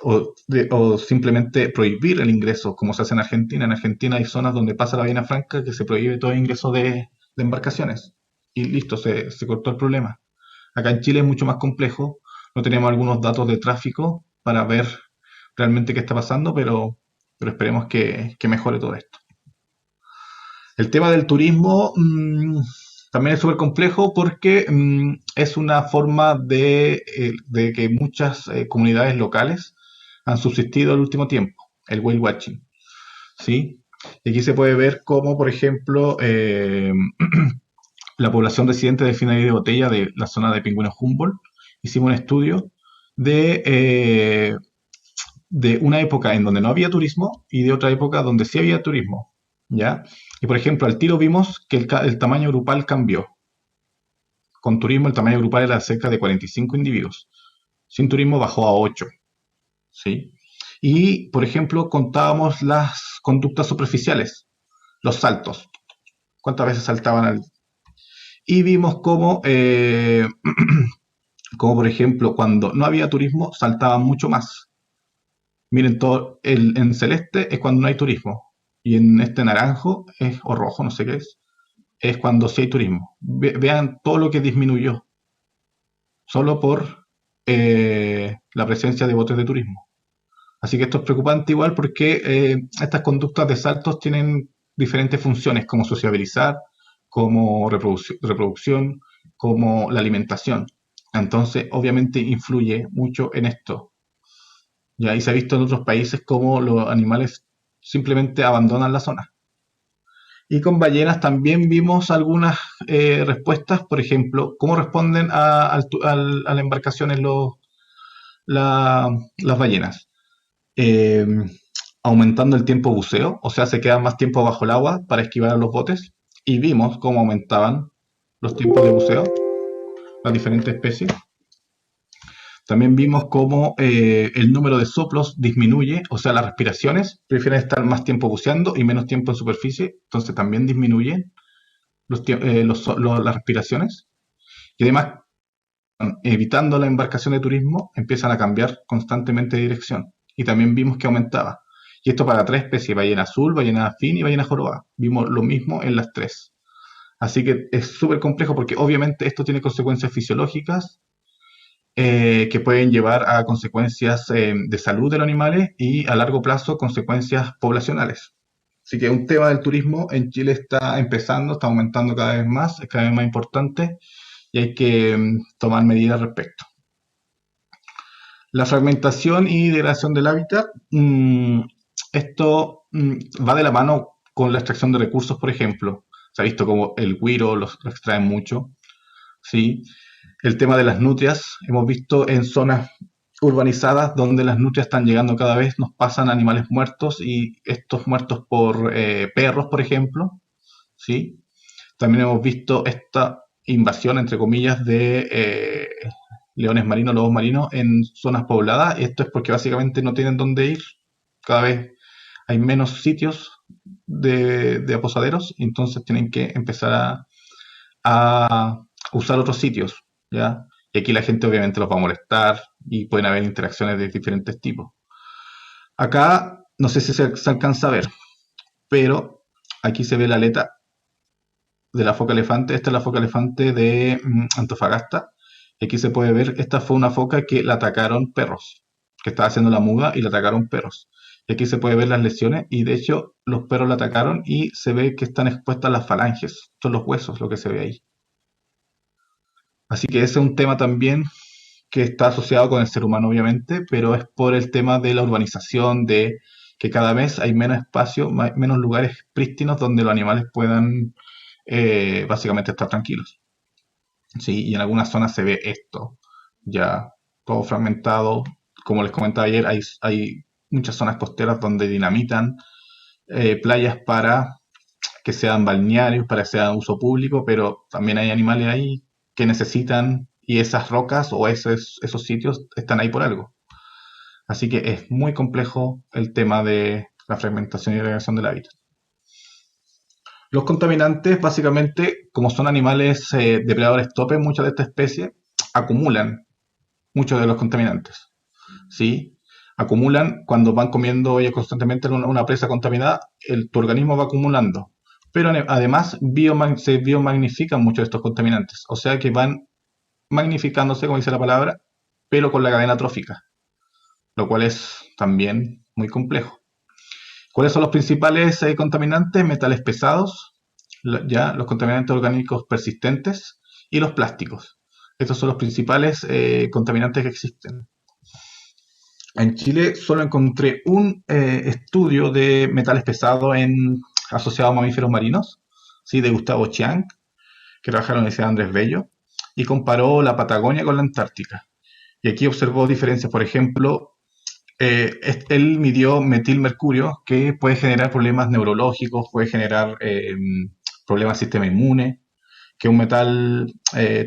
o simplemente prohibir el ingreso, como se hace en Argentina. En Argentina hay zonas donde pasa la ballena franca que se prohíbe todo ingreso de embarcaciones. Y listo, se cortó el problema. Acá en Chile es mucho más complejo, no tenemos algunos datos de tráfico para ver realmente qué está pasando, pero esperemos que mejore todo esto. El tema del turismo también es súper complejo porque es una forma de que muchas comunidades locales han subsistido el último tiempo, el whale watching, ¿sí? Y aquí se puede ver cómo, por ejemplo, la población residente de Finales de Botella de la zona de Pingüinos Humboldt, hicimos un estudio de una época en donde no había turismo y de otra época donde sí había turismo, ¿ya? Y por ejemplo, al tiro vimos que el tamaño grupal cambió. Con turismo el tamaño grupal era cerca de 45 individuos. Sin turismo bajó a 8, ¿sí? Y, por ejemplo, contábamos las conductas superficiales, los saltos. ¿Cuántas veces saltaban? Y vimos cómo, como por ejemplo, cuando no había turismo, saltaban mucho más. Miren, todo en celeste es cuando no hay turismo. Y en este naranjo, o rojo, no sé qué es cuando sí hay turismo. Vean todo lo que disminuyó, solo por la presencia de botes de turismo. Así que esto es preocupante igual porque estas conductas de saltos tienen diferentes funciones, como sociabilizar, como reproducción, como la alimentación. Entonces, obviamente influye mucho en esto. Ya, y se ha visto en otros países cómo los animales simplemente abandonan la zona. Y con ballenas también vimos algunas respuestas, por ejemplo, cómo responden a las embarcaciones las ballenas. Eh, aumentando el tiempo buceo, o sea, se quedan más tiempo bajo el agua para esquivar a los botes. Y vimos cómo aumentaban los tiempos de buceo, las diferentes especies. También vimos cómo el número de soplos disminuye, o sea, las respiraciones prefieren estar más tiempo buceando y menos tiempo en superficie, entonces también disminuyen las respiraciones. Y además, evitando la embarcación de turismo, empiezan a cambiar constantemente de dirección. Y también vimos que aumentaba. Y esto para 3 especies, ballena azul, ballena fin y ballena jorobada. Vimos lo mismo en las 3. Así que es súper complejo porque obviamente esto tiene consecuencias fisiológicas que pueden llevar a consecuencias de salud de los animales y a largo plazo consecuencias poblacionales. Así que un tema del turismo en Chile está empezando, está aumentando cada vez más, es cada vez más importante y hay que tomar medidas al respecto. La fragmentación y degradación del hábitat, esto va de la mano con la extracción de recursos, por ejemplo. Se ha visto como el güiro lo extraen mucho, ¿sí? El tema de las nutrias, hemos visto en zonas urbanizadas donde las nutrias están llegando cada vez, nos pasan animales muertos y estos muertos por perros, por ejemplo, ¿sí? También hemos visto esta invasión, entre comillas, de leones marinos, lobos marinos en zonas pobladas. Esto es porque básicamente no tienen dónde ir. Cada vez hay menos sitios de aposaderos, y entonces tienen que empezar a usar otros sitios, ¿ya? Y aquí la gente obviamente los va a molestar y pueden haber interacciones de diferentes tipos. Acá, no sé si se alcanza a ver, pero aquí se ve la aleta de la foca elefante. Esta es la foca elefante de Antofagasta. Y aquí se puede ver, esta fue una foca que la atacaron perros, que estaba haciendo la muda y la atacaron perros. Y aquí se puede ver las lesiones y de hecho los perros la atacaron y se ve que están expuestas las falanges, son los huesos lo que se ve ahí. Así que ese es un tema también que está asociado con el ser humano, obviamente, pero es por el tema de la urbanización, de que cada vez hay menos espacio, menos lugares prístinos donde los animales puedan básicamente estar tranquilos. ¿Sí? Y en algunas zonas se ve esto, ya todo fragmentado. Como les comentaba ayer, hay muchas zonas costeras donde dinamitan playas para que sean balnearios, para que sean uso público, pero también hay animales ahí que necesitan, y esas rocas o esos sitios están ahí por algo. Así que es muy complejo el tema de la fragmentación y degradación del hábitat. Los contaminantes, básicamente, como son animales depredadores tope, muchas de estas especies acumulan muchos de los contaminantes, ¿sí? Acumulan cuando van comiendo ellos constantemente una presa contaminada, tu organismo va acumulando. Pero además se biomagnifican muchos de estos contaminantes, o sea que van magnificándose, como dice la palabra, pero con la cadena trófica, lo cual es también muy complejo. ¿Cuáles son los principales contaminantes? Metales pesados, ya los contaminantes orgánicos persistentes y los plásticos. Estos son los principales contaminantes que existen. En Chile solo encontré un estudio de metales pesados asociados a mamíferos marinos, ¿sí? De Gustavo Chiang, que trabaja en la Universidad Andrés Bello, y comparó la Patagonia con la Antártica. Y aquí observó diferencias, por ejemplo, él midió metilmercurio, que puede generar problemas neurológicos, puede generar problemas del sistema inmune, que es un metal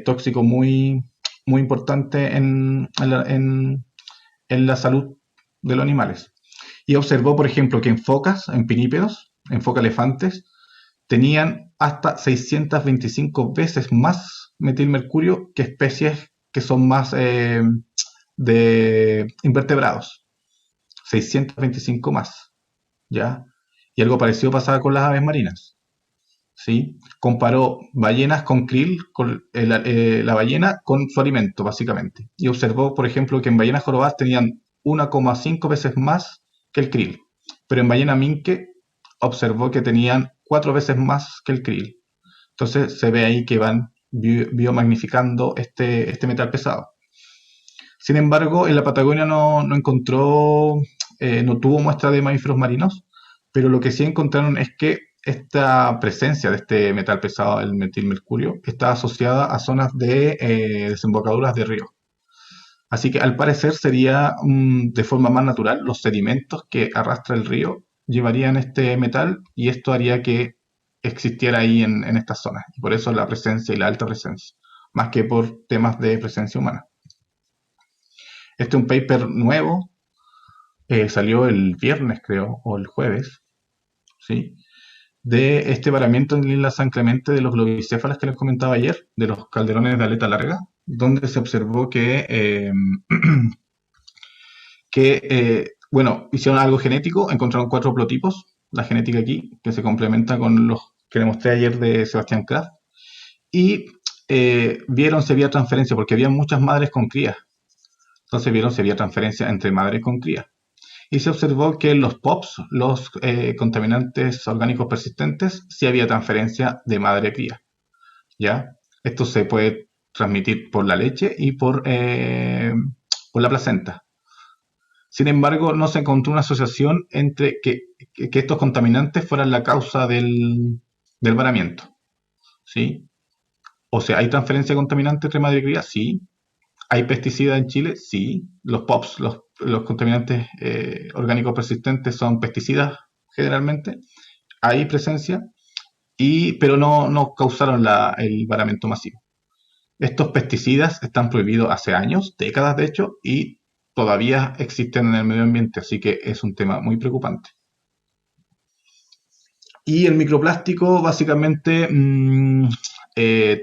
tóxico muy, muy importante en la salud de los animales. Y observó, por ejemplo, que en focas, en pinípedos, en foca elefantes, tenían hasta 625 veces más metilmercurio que especies que son más de invertebrados. 625 más, ¿ya? Y algo parecido pasaba con las aves marinas, ¿sí? Comparó ballenas con krill, con la ballena con su alimento, básicamente. Y observó, por ejemplo, que en ballenas jorobadas tenían 1,5 veces más que el krill. Pero en ballena minke observó que tenían 4 veces más que el krill. Entonces se ve ahí que van biomagnificando este metal pesado. Sin embargo, en la Patagonia no encontró, no tuvo muestra de mamíferos marinos, pero lo que sí encontraron es que esta presencia de este metal pesado, el metilmercurio, está asociada a zonas de desembocaduras de río. Así que al parecer sería de forma más natural los sedimentos que arrastra el río llevarían este metal y esto haría que existiera ahí en estas zonas. Y por eso la presencia y la alta presencia, más que por temas de presencia humana. Este es un paper nuevo, salió el viernes creo, o el jueves, ¿sí? De este varamiento en la isla San Clemente de los globicéfalos que les comentaba ayer, de los calderones de aleta larga, donde se observó que, bueno, hicieron algo genético, encontraron 4 haplotipos, la genética aquí, que se complementa con los que les mostré ayer de Sebastián Kraft, y vieron si había transferencia, porque había muchas madres con crías. Entonces vieron si había transferencia entre madre con cría. Y se observó que en los POPs, los contaminantes orgánicos persistentes, sí había transferencia de madre a cría. ¿Ya? Esto se puede transmitir por la leche y por la placenta. Sin embargo, no se encontró una asociación entre que estos contaminantes fueran la causa del varamiento. ¿Sí? O sea, ¿hay transferencia de contaminantes entre madre y cría? Sí. ¿Hay pesticidas en Chile? Sí. Los POPs, los contaminantes orgánicos persistentes son pesticidas generalmente. Hay presencia, pero no causaron el varamiento masivo. Estos pesticidas están prohibidos hace años, décadas de hecho, y todavía existen en el medio ambiente, así que es un tema muy preocupante. Y el microplástico, básicamente,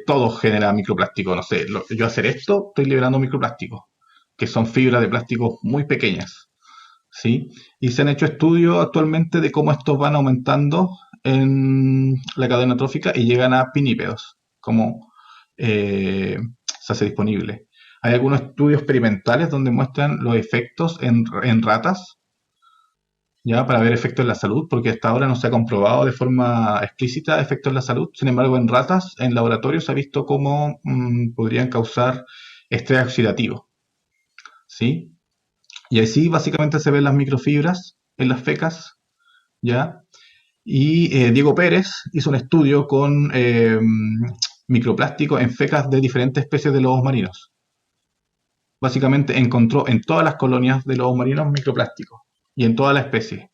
todo genera microplástico. No sé, yo hacer esto, estoy liberando microplástico, que son fibras de plástico muy pequeñas, ¿sí? Y se han hecho estudios actualmente de cómo estos van aumentando en la cadena trófica y llegan a pinípedos, como se hace disponible. Hay algunos estudios experimentales donde muestran los efectos en ratas, ya para ver efectos en la salud, porque hasta ahora no se ha comprobado de forma explícita efectos en la salud. Sin embargo, en ratas, en laboratorio, se ha visto cómo podrían causar estrés oxidativo, ¿sí? Y así básicamente se ven las microfibras en las fecas, ¿ya? Y Diego Pérez hizo un estudio con microplástico en fecas de diferentes especies de lobos marinos. Básicamente encontró en todas las colonias de lobos marinos microplásticos y en todas las especies,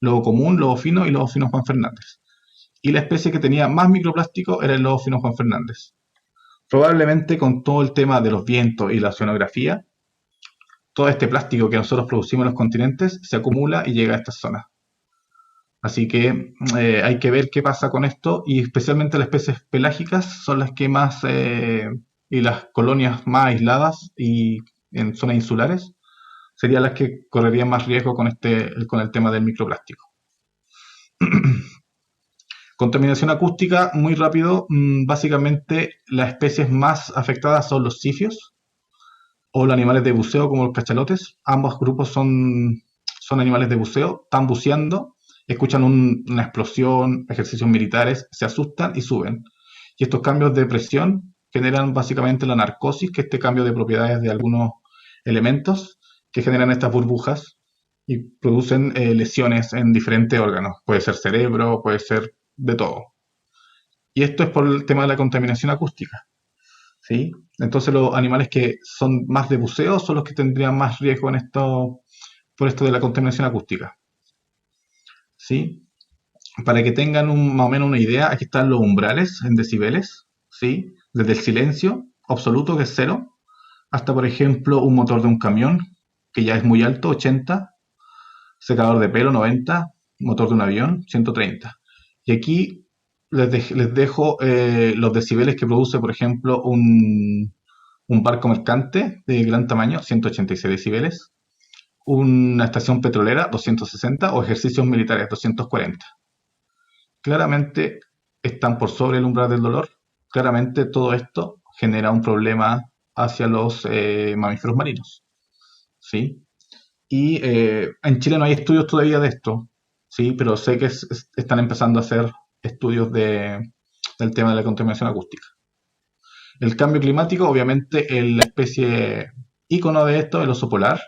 lobo común, lobo fino y lobo fino Juan Fernández. Y la especie que tenía más microplástico era el lobo fino Juan Fernández. Probablemente con todo el tema de los vientos y la oceanografía, todo este plástico que nosotros producimos en los continentes se acumula y llega a estas zonas. Así que hay que ver qué pasa con esto, y especialmente las especies pelágicas son las que más, y las colonias más aisladas y en zonas insulares, serían las que correrían más riesgo con el tema del microplástico. Contaminación acústica, muy rápido, básicamente las especies más afectadas son los sifios o los animales de buceo como los cachalotes. Ambos grupos son animales de buceo, están buceando, escuchan una explosión, ejercicios militares, se asustan y suben. Y estos cambios de presión generan básicamente la narcosis, que es este cambio de propiedades de algunos elementos que generan estas burbujas y producen lesiones en diferentes órganos. Puede ser cerebro, puede ser de todo. Y esto es por el tema de la contaminación acústica, ¿sí? Entonces los animales que son más de buceo son los que tendrían más riesgo en esto, por esto de la contaminación acústica. ¿Sí? Para que tengan más o menos una idea, aquí están los umbrales en decibeles, ¿sí? Desde el silencio absoluto, que es 0, hasta, por ejemplo, un motor de un camión, que ya es muy alto, 80, secador de pelo, 90, motor de un avión, 130. Y aquí les dejo los decibeles que produce, por ejemplo, un barco mercante de gran tamaño, 186 decibeles, una estación petrolera, 260, o ejercicios militares, 240. Claramente están por sobre el umbral del dolor. Claramente todo esto genera un problema hacia los mamíferos marinos, ¿sí? Y en Chile no hay estudios todavía de esto, ¿sí? Pero sé que están empezando a hacer estudios del tema de la contaminación acústica. El cambio climático, obviamente, la especie ícono de esto, el oso polar.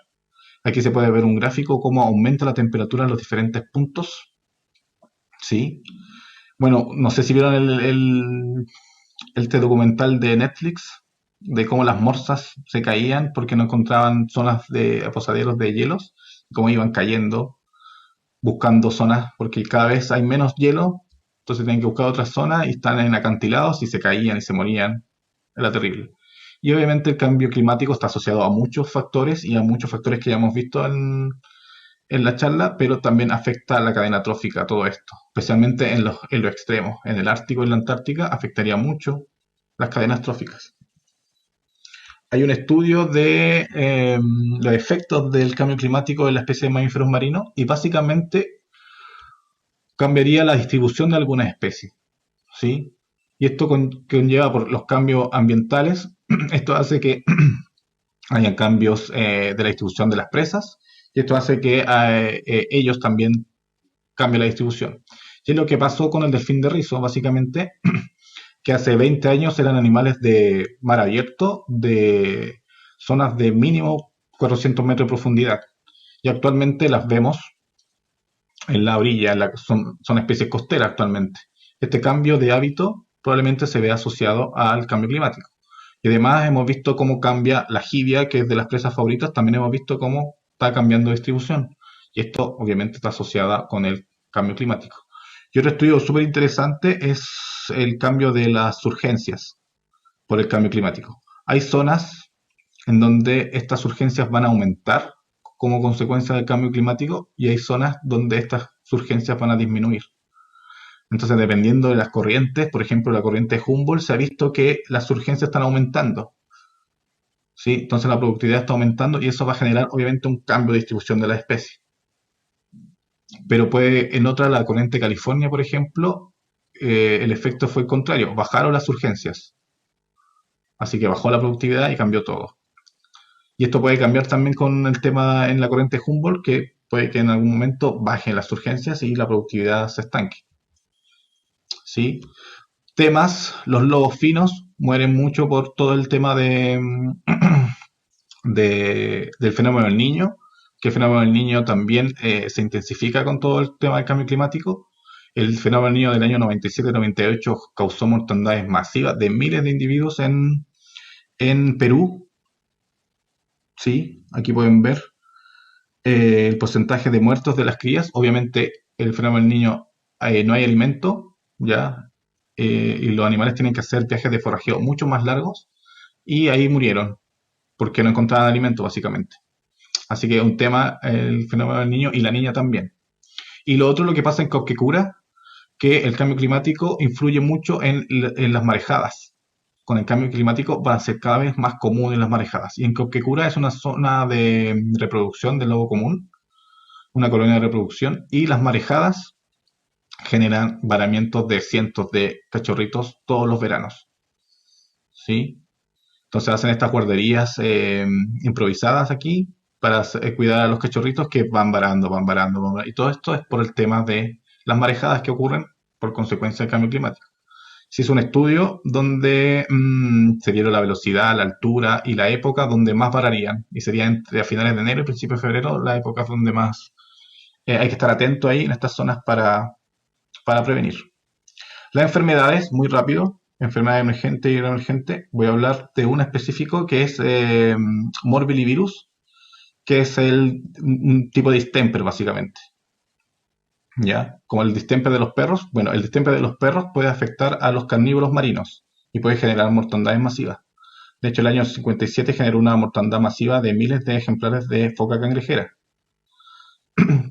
Aquí se puede ver un gráfico cómo aumenta la temperatura en los diferentes puntos, ¿sí? Bueno, no sé si vieron este documental de Netflix de cómo las morsas se caían porque no encontraban zonas de posaderos de hielos, cómo iban cayendo buscando zonas, porque cada vez hay menos hielo, entonces tienen que buscar otras zonas y están en acantilados y se caían y se morían. Era terrible. Y obviamente el cambio climático está asociado a muchos factores y a muchos factores que ya hemos visto en la charla, pero también afecta a la cadena trófica todo esto, especialmente en los extremos. En el Ártico y en la Antártica afectaría mucho las cadenas tróficas. Hay un estudio de los efectos del cambio climático en la especie de mamíferos marinos y básicamente cambiaría la distribución de algunas especies, ¿sí? Y esto conlleva por los cambios ambientales. Esto hace que haya cambios de la distribución de las presas y esto hace que ellos también cambien la distribución. Y es lo que pasó con el delfín de rizo, básicamente, que hace 20 años eran animales de mar abierto, de zonas de mínimo 400 metros de profundidad. Y actualmente las vemos en la orilla, son especies costeras actualmente. Este cambio de hábito probablemente se vea asociado al cambio climático. Y además hemos visto cómo cambia la jibia, que es de las presas favoritas, también hemos visto cómo está cambiando de distribución. Y esto obviamente está asociado con el cambio climático. Y otro estudio súper interesante es el cambio de las surgencias por el cambio climático. Hay zonas en donde estas urgencias van a aumentar como consecuencia del cambio climático y hay zonas donde estas surgencias van a disminuir. Entonces, dependiendo de las corrientes, por ejemplo, la corriente de Humboldt, se ha visto que las urgencias están aumentando, ¿sí? Entonces la productividad está aumentando y eso va a generar obviamente un cambio de distribución de la especie. Pero en otra, la corriente de California, por ejemplo, el efecto fue el contrario, bajaron las urgencias. Así que bajó la productividad y cambió todo. Y esto puede cambiar también con el tema en la corriente Humboldt, que puede que en algún momento bajen las urgencias y la productividad se estanque. ¿Sí? Temas, los lobos finos mueren mucho por todo el tema del fenómeno del Niño, que el fenómeno del Niño también se intensifica con todo el tema del cambio climático. El fenómeno del Niño del año 97-98 causó mortandades masivas de miles de individuos en Perú. Sí, aquí pueden ver el porcentaje de muertos de las crías. Obviamente, el fenómeno del Niño no hay alimento, ya, y los animales tienen que hacer viajes de forrajeo mucho más largos, y ahí murieron, porque no encontraban alimento, básicamente. Así que es un tema, el fenómeno del niño y la niña también. Y lo otro, lo que pasa en Copquecura, que el cambio climático influye mucho en las marejadas. Con el cambio climático van a ser cada vez más comunes las marejadas. Y en Copquecura es una zona de reproducción del lobo común, una colonia de reproducción, y las marejadas generan varamientos de cientos de cachorritos todos los veranos. ¿Sí? Entonces hacen estas guarderías improvisadas aquí para cuidar a los cachorritos que van varando. Y todo esto es por el tema de las marejadas que ocurren por consecuencia del cambio climático. Se hizo un estudio donde se vieron la velocidad, la altura y la época donde más vararían. Y sería entre a finales de enero y principios de febrero las épocas donde más hay que estar atento ahí en estas zonas para prevenir. Las enfermedades, muy rápido. Enfermedad emergente y no emergente. Voy a hablar de una específico que es morbillivirus, que es un tipo de distemper, básicamente. ¿Ya? Como el distemper de los perros. Bueno, el distemper de los perros puede afectar a los carnívoros marinos y puede generar mortandades masivas. De hecho, el año 57 generó una mortandad masiva de miles de ejemplares de foca cangrejera.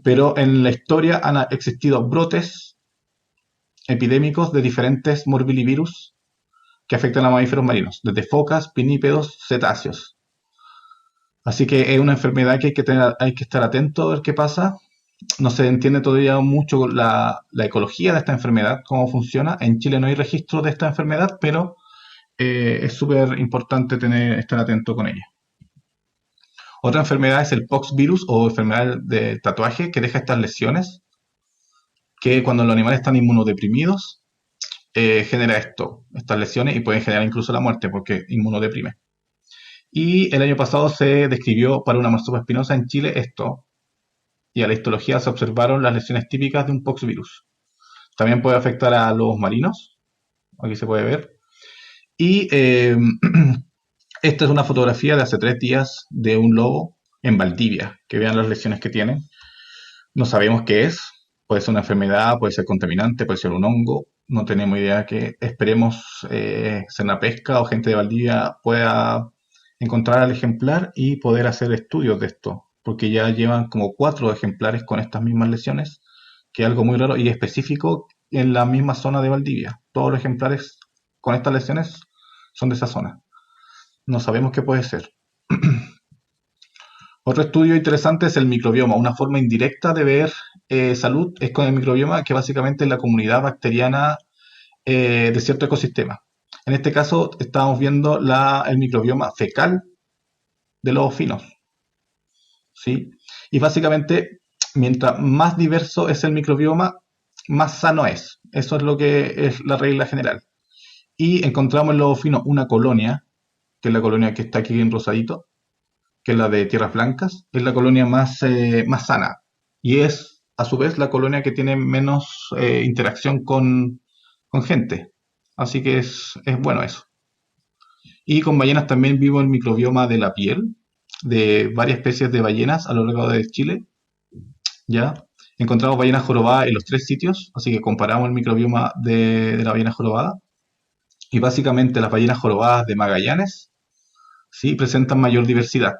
Pero en la historia han existido brotes epidémicos de diferentes morbillivirus que afectan a mamíferos marinos, desde focas, pinípedos, cetáceos. Así que es una enfermedad que hay que estar atento a ver qué pasa. No se entiende todavía mucho la ecología de esta enfermedad, cómo funciona. En Chile no hay registro de esta enfermedad, pero es súper importante estar atento con ella. Otra enfermedad es el poxvirus o enfermedad de tatuaje que deja estas lesiones, que cuando los animales están inmunodeprimidos, genera estas lesiones y pueden generar incluso la muerte porque inmunodeprime. Y el año pasado se describió para una marsupa espinosa en Chile esto, y a la histología se observaron las lesiones típicas de un poxvirus. También puede afectar a lobos marinos, aquí se puede ver. Y esta es una fotografía de hace 3 días de un lobo en Valdivia, que vean las lesiones que tiene. No sabemos qué es, puede ser una enfermedad, puede ser contaminante, puede ser un hongo, no tenemos idea que esperemos Senapesca o gente de Valdivia pueda encontrar al ejemplar y poder hacer estudios de esto, porque ya llevan como 4 ejemplares con estas mismas lesiones, que es algo muy raro y específico en la misma zona de Valdivia. Todos los ejemplares con estas lesiones son de esa zona. No sabemos qué puede ser. Otro estudio interesante es el microbioma. Una forma indirecta de ver salud es con el microbioma, que básicamente es la comunidad bacteriana de cierto ecosistema. En este caso estamos viendo el microbioma fecal de lobos finos, ¿sí? Y básicamente, mientras más diverso es el microbioma, más sano es. Eso es lo que es la regla general. Y encontramos en lobo fino una colonia, que es la colonia que está aquí en rosadito, que es la de Tierras Blancas, es la colonia más sana. Y es, a su vez, la colonia que tiene menos interacción con gente. Así que es bueno eso. Y con ballenas también vivo el microbioma de la piel, de varias especies de ballenas a lo largo de Chile. ¿Ya? Encontramos ballenas jorobadas en los 3 sitios, así que comparamos el microbioma de la ballena jorobada. Y básicamente las ballenas jorobadas de Magallanes, ¿sí?, presentan mayor diversidad.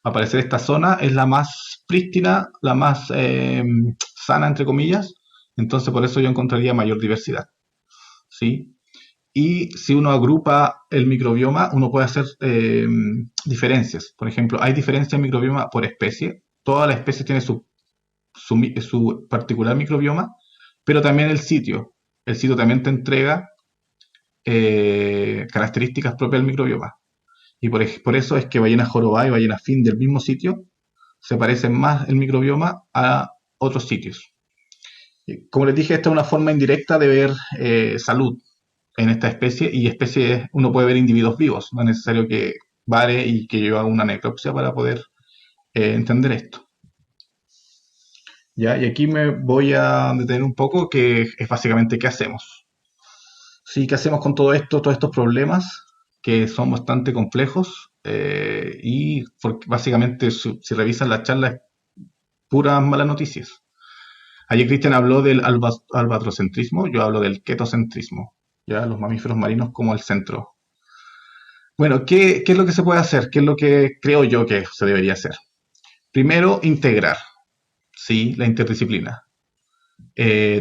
Al parecer esta zona es la más prístina, la más sana, entre comillas, entonces por eso yo encontraría mayor diversidad, ¿sí? Y si uno agrupa el microbioma, uno puede hacer diferencias. Por ejemplo, hay diferencias en microbioma por especie. Todas las especies tienen su particular microbioma, pero también el sitio. El sitio también te entrega características propias del microbioma. Y por eso es que ballena jorobada y ballena fin del mismo sitio se parecen más el microbioma a otros sitios. Como les dije, esta es una forma indirecta de ver salud en esta especie, y especies uno puede ver individuos vivos, no es necesario que vare y que yo haga una necropsia para poder entender esto. ¿Ya? Y aquí me voy a detener un poco, que es básicamente qué hacemos. Sí, ¿qué hacemos con todo esto, todos estos problemas que son bastante complejos? Y porque básicamente si revisan la charla es puras malas noticias. Ayer Cristian habló del albatrocentrismo, yo hablo del ketocentrismo, ya los mamíferos marinos como el centro. Bueno, ¿qué es lo que se puede hacer? ¿Qué es lo que creo yo que se debería hacer? Primero, integrar, ¿sí?, la interdisciplina.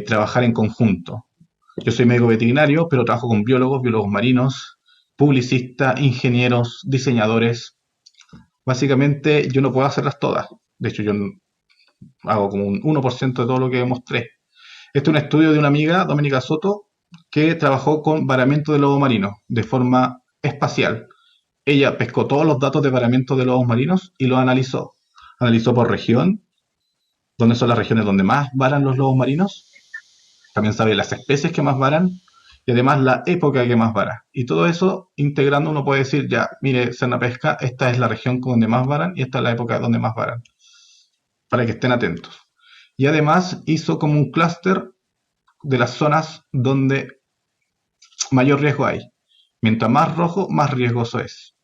Trabajar en conjunto. Yo soy médico veterinario, pero trabajo con biólogos marinos, publicistas, ingenieros, diseñadores. Básicamente yo no puedo hacerlas todas. De hecho, yo hago como un 1% de todo lo que mostré. Este es un estudio de una amiga, Doménica Soto, que trabajó con varamiento de lobos marinos de forma espacial. Ella pescó todos los datos de varamiento de lobos marinos y los analizó. Analizó por región, dónde son las regiones donde más varan los lobos marinos. También sabe las especies que más varan y además la época que más vara. Y todo eso, integrando, uno puede decir, ya, mire, Senapesca, esta es la región donde más varan y esta es la época donde más varan, para que estén atentos. Y además hizo como un clúster de las zonas donde mayor riesgo hay. Mientras más rojo, más riesgoso es.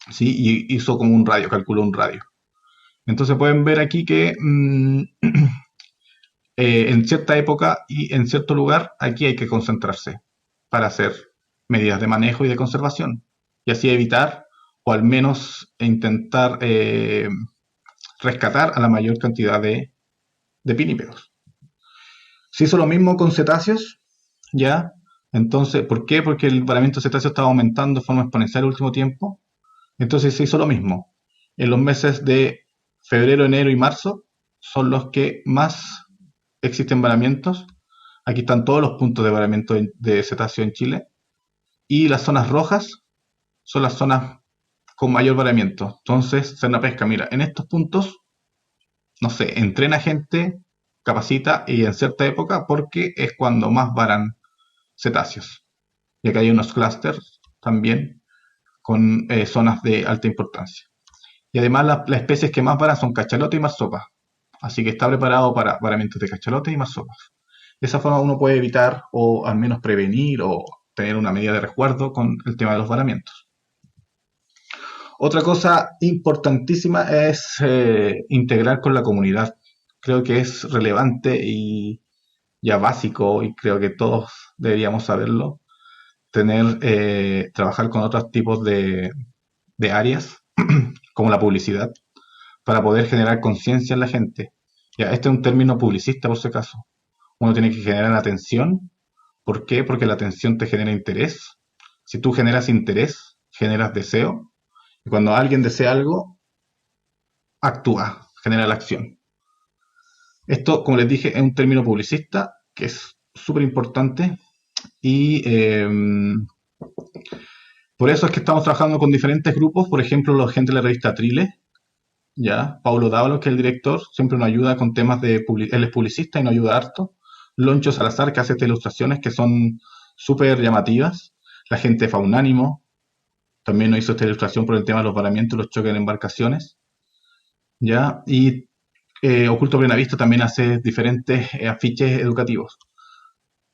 ¿Sí? Y hizo como un radio, calculó un radio. Entonces pueden ver aquí que en cierta época y en cierto lugar, aquí hay que concentrarse para hacer medidas de manejo y de conservación, y así evitar o al menos intentar rescatar a la mayor cantidad de pinípedos. Se hizo lo mismo con cetáceos, ¿ya? Entonces, ¿por qué? Porque el varamiento de cetáceos estaba aumentando de forma exponencial en el último tiempo. Entonces se hizo lo mismo. En los meses de febrero, enero y marzo son los que más existen varamientos. Aquí están todos los puntos de varamiento de cetáceo en Chile. Y las zonas rojas son las zonas con mayor varamiento. Entonces, Cernapesca, mira, en estos puntos, no sé, entrena gente, capacita y en cierta época porque es cuando más varan cetáceos. Y acá hay unos clústeres también con zonas de alta importancia. Y además las especies que más varan son cachalote y marsopa. Así que está preparado para varamientos de cachalote y marsopas. De esa forma uno puede evitar o al menos prevenir o tener una medida de resguardo con el tema de los varamientos. Otra cosa importantísima es integrar con la comunidad. Creo que es relevante y ya básico, y creo que todos deberíamos saberlo, trabajar con otros tipos de áreas, como la publicidad, para poder generar conciencia en la gente. Ya, este es un término publicista por si acaso. Uno tiene que generar atención. ¿Por qué? Porque la atención te genera interés. Si tú generas interés, generas deseo. Y cuando alguien desea algo, actúa, genera la acción. Esto, como les dije, es un término publicista que es súper importante y por eso es que estamos trabajando con diferentes grupos, por ejemplo, la gente de la revista Trile, ya, Paulo Dávalos, que es el director, siempre nos ayuda con temas él es publicista y nos ayuda harto. Loncho Salazar, que hace estas ilustraciones que son súper llamativas. La gente de Faunánimo también nos hizo esta ilustración por el tema de los varamientos, los choques en embarcaciones, ya, y Oculto Plenavista también hace diferentes afiches educativos.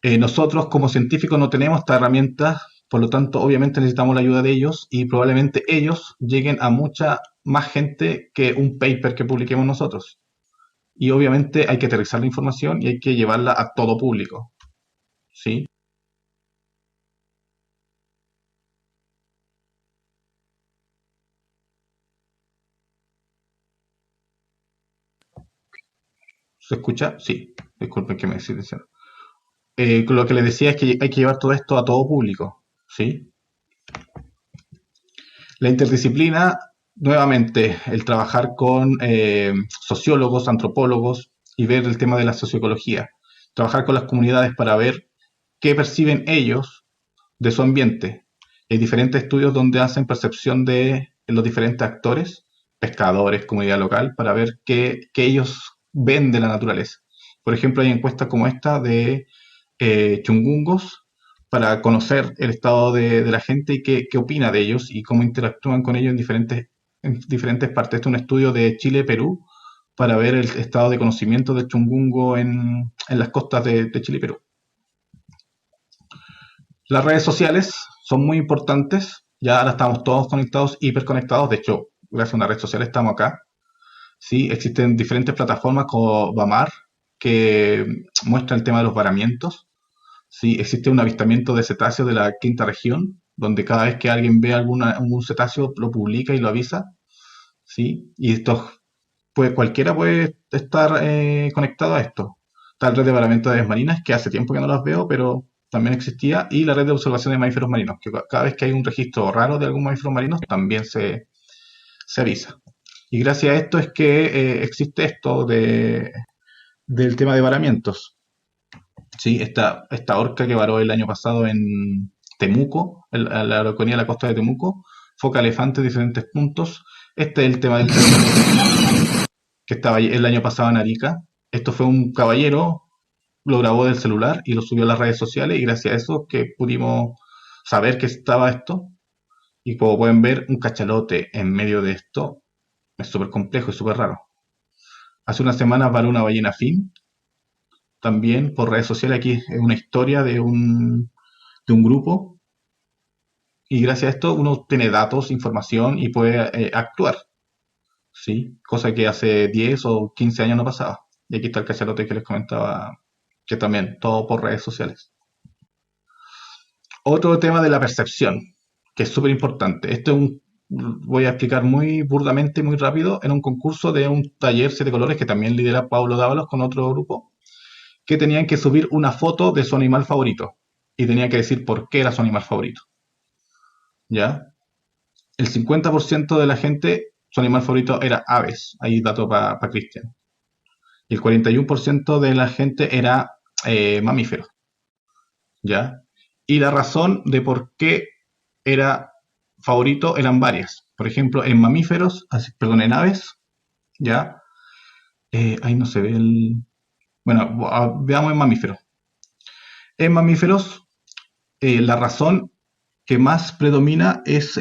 Nosotros como científicos no tenemos estas herramientas, por lo tanto obviamente necesitamos la ayuda de ellos y probablemente ellos lleguen a mucha más gente que un paper que publiquemos nosotros. Y obviamente hay que aterrizar la información y hay que llevarla a todo público. ¿Sí? ¿Se escucha? Sí. Disculpen que me silenciaron. Lo que les decía es que hay que llevar todo esto a todo público. ¿Sí? La interdisciplina, nuevamente, el trabajar con sociólogos, antropólogos y ver el tema de la socioecología. Trabajar con las comunidades para ver qué perciben ellos de su ambiente. Hay diferentes estudios donde hacen percepción de los diferentes actores, pescadores, comunidad local, para ver qué ellos ven de la naturaleza. Por ejemplo, hay encuestas como esta de chungungos para conocer el estado de la gente y qué opina de ellos y cómo interactúan con ellos en diferentes partes. Este es un estudio de Chile-Perú para ver el estado de conocimiento del chungungo en las costas de Chile y Perú. Las redes sociales son muy importantes. Ya ahora estamos todos conectados, hiperconectados. De hecho, gracias a una red social estamos acá. ¿Sí? Existen diferentes plataformas como Vamar que muestran el tema de los varamientos. ¿Sí? Existe un avistamiento de cetáceos de la quinta región, donde cada vez que alguien ve algún cetáceo lo publica y lo avisa. ¿Sí? Y cualquiera puede estar conectado a esto. Está la red de varamiento de aves marinas, que hace tiempo que no las veo, pero también existía, y la red de observación de mamíferos marinos, que cada vez que hay un registro raro de algún mamífero marino, también se avisa. Y gracias a esto es que existe esto del tema de varamientos. ¿Sí? Esta orca que varó el año pasado en Temuco, la Araucanía de la costa de Temuco, foca elefante en diferentes puntos. Este es el tema del que estaba el año pasado en Arica. Esto fue un caballero, lo grabó del celular y lo subió a las redes sociales, y gracias a eso que pudimos saber que estaba esto. Y como pueden ver, un cachalote en medio de esto es súper complejo y súper raro. Hace unas semanas varó una ballena fin, también por redes sociales. Aquí es una historia de un grupo, y gracias a esto uno tiene datos, información y puede actuar. ¿sí? Cosa que hace 10 o 15 años no pasaba. Y aquí está el cachalote que les comentaba, que también, todo por redes sociales. Otro tema de la percepción, que es súper importante. Voy a explicar muy burdamente, muy rápido, en un concurso de un taller 7 colores que también lidera Pablo Dávalos con otro grupo, que tenían que subir una foto de su animal favorito y tenía que decir por qué era su animal favorito. ¿Ya? El 50% de la gente, su animal favorito era aves. Ahí dato para Cristian. Y el 41% de la gente era mamíferos. ¿Ya? Y la razón de por qué era favorito eran varias. Por ejemplo, en mamíferos, en aves, ¿ya? Ahí no se ve el... Bueno, veamos en mamíferos. En mamíferos, la razón que más predomina es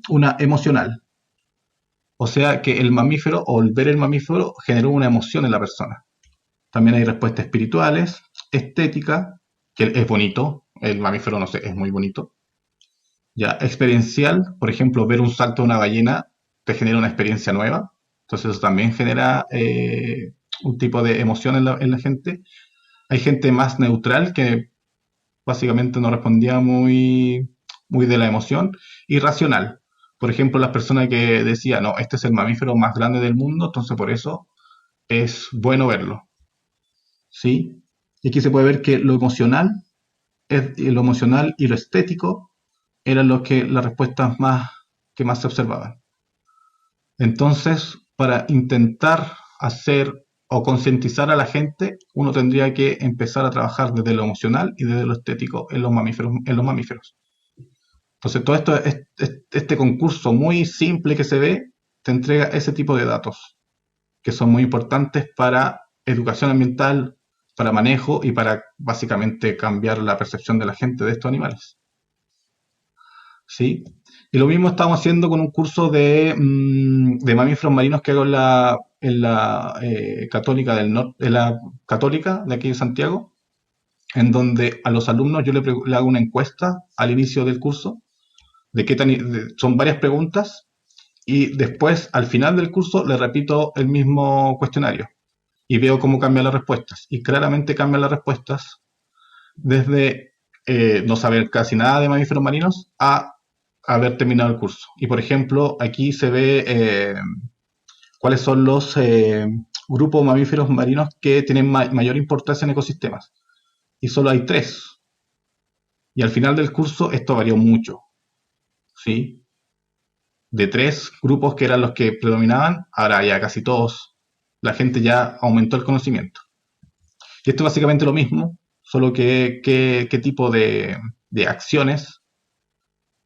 una emocional. O sea que el mamífero, o el ver el mamífero, generó una emoción en la persona. También hay respuestas espirituales, estética, que es bonito, el mamífero, no sé, es muy bonito. Ya, experiencial, por ejemplo, ver un salto de una ballena te genera una experiencia nueva. Entonces eso también genera un tipo de emoción en la gente. Hay gente más neutral que básicamente no respondía muy de la emoción. Y racional. Por ejemplo, las personas que decían, no, este es el mamífero más grande del mundo, entonces por eso es bueno verlo. ¿Sí? Y aquí se puede ver que lo emocional y lo estético eran las respuestas que más se observaban. Entonces, para intentar hacer o concientizar a la gente, uno tendría que empezar a trabajar desde lo emocional y desde lo estético en los mamíferos. Entonces, todo esto, este concurso muy simple que se ve, te entrega ese tipo de datos, que son muy importantes para educación ambiental, para manejo y para básicamente cambiar la percepción de la gente de estos animales. ¿Sí? Y lo mismo estamos haciendo con un curso de mamíferos marinos que hago en la Católica del Norte, en la Católica de aquí de Santiago, en donde a los alumnos yo le hago una encuesta al inicio del curso, son varias preguntas, y después al final del curso le repito el mismo cuestionario y veo cómo cambian las respuestas. Y claramente cambian las respuestas desde no saber casi nada de mamíferos marinos a haber terminado el curso. Y por ejemplo, aquí se ve cuáles son los grupos de mamíferos marinos que tienen mayor importancia en ecosistemas. Y solo hay 3. Y al final del curso esto varió mucho. ¿Sí? De 3 grupos que eran los que predominaban, ahora ya casi todos, la gente ya aumentó el conocimiento. Y esto es básicamente lo mismo, solo que qué tipo de acciones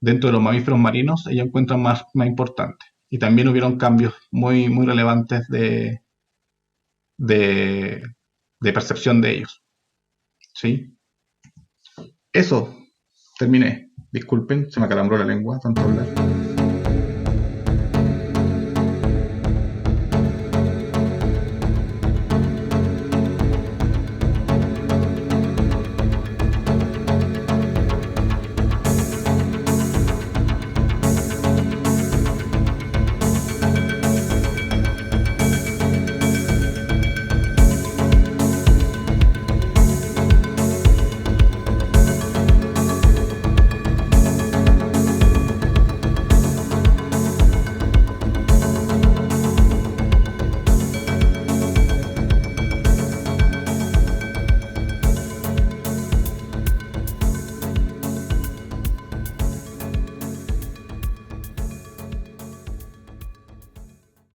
dentro de los mamíferos marinos ellos encuentran más importantes. Y también hubieron cambios muy relevantes de percepción de ellos. ¿Sí? Eso, terminé. Disculpen, se me acalambró la lengua, tanto hablar.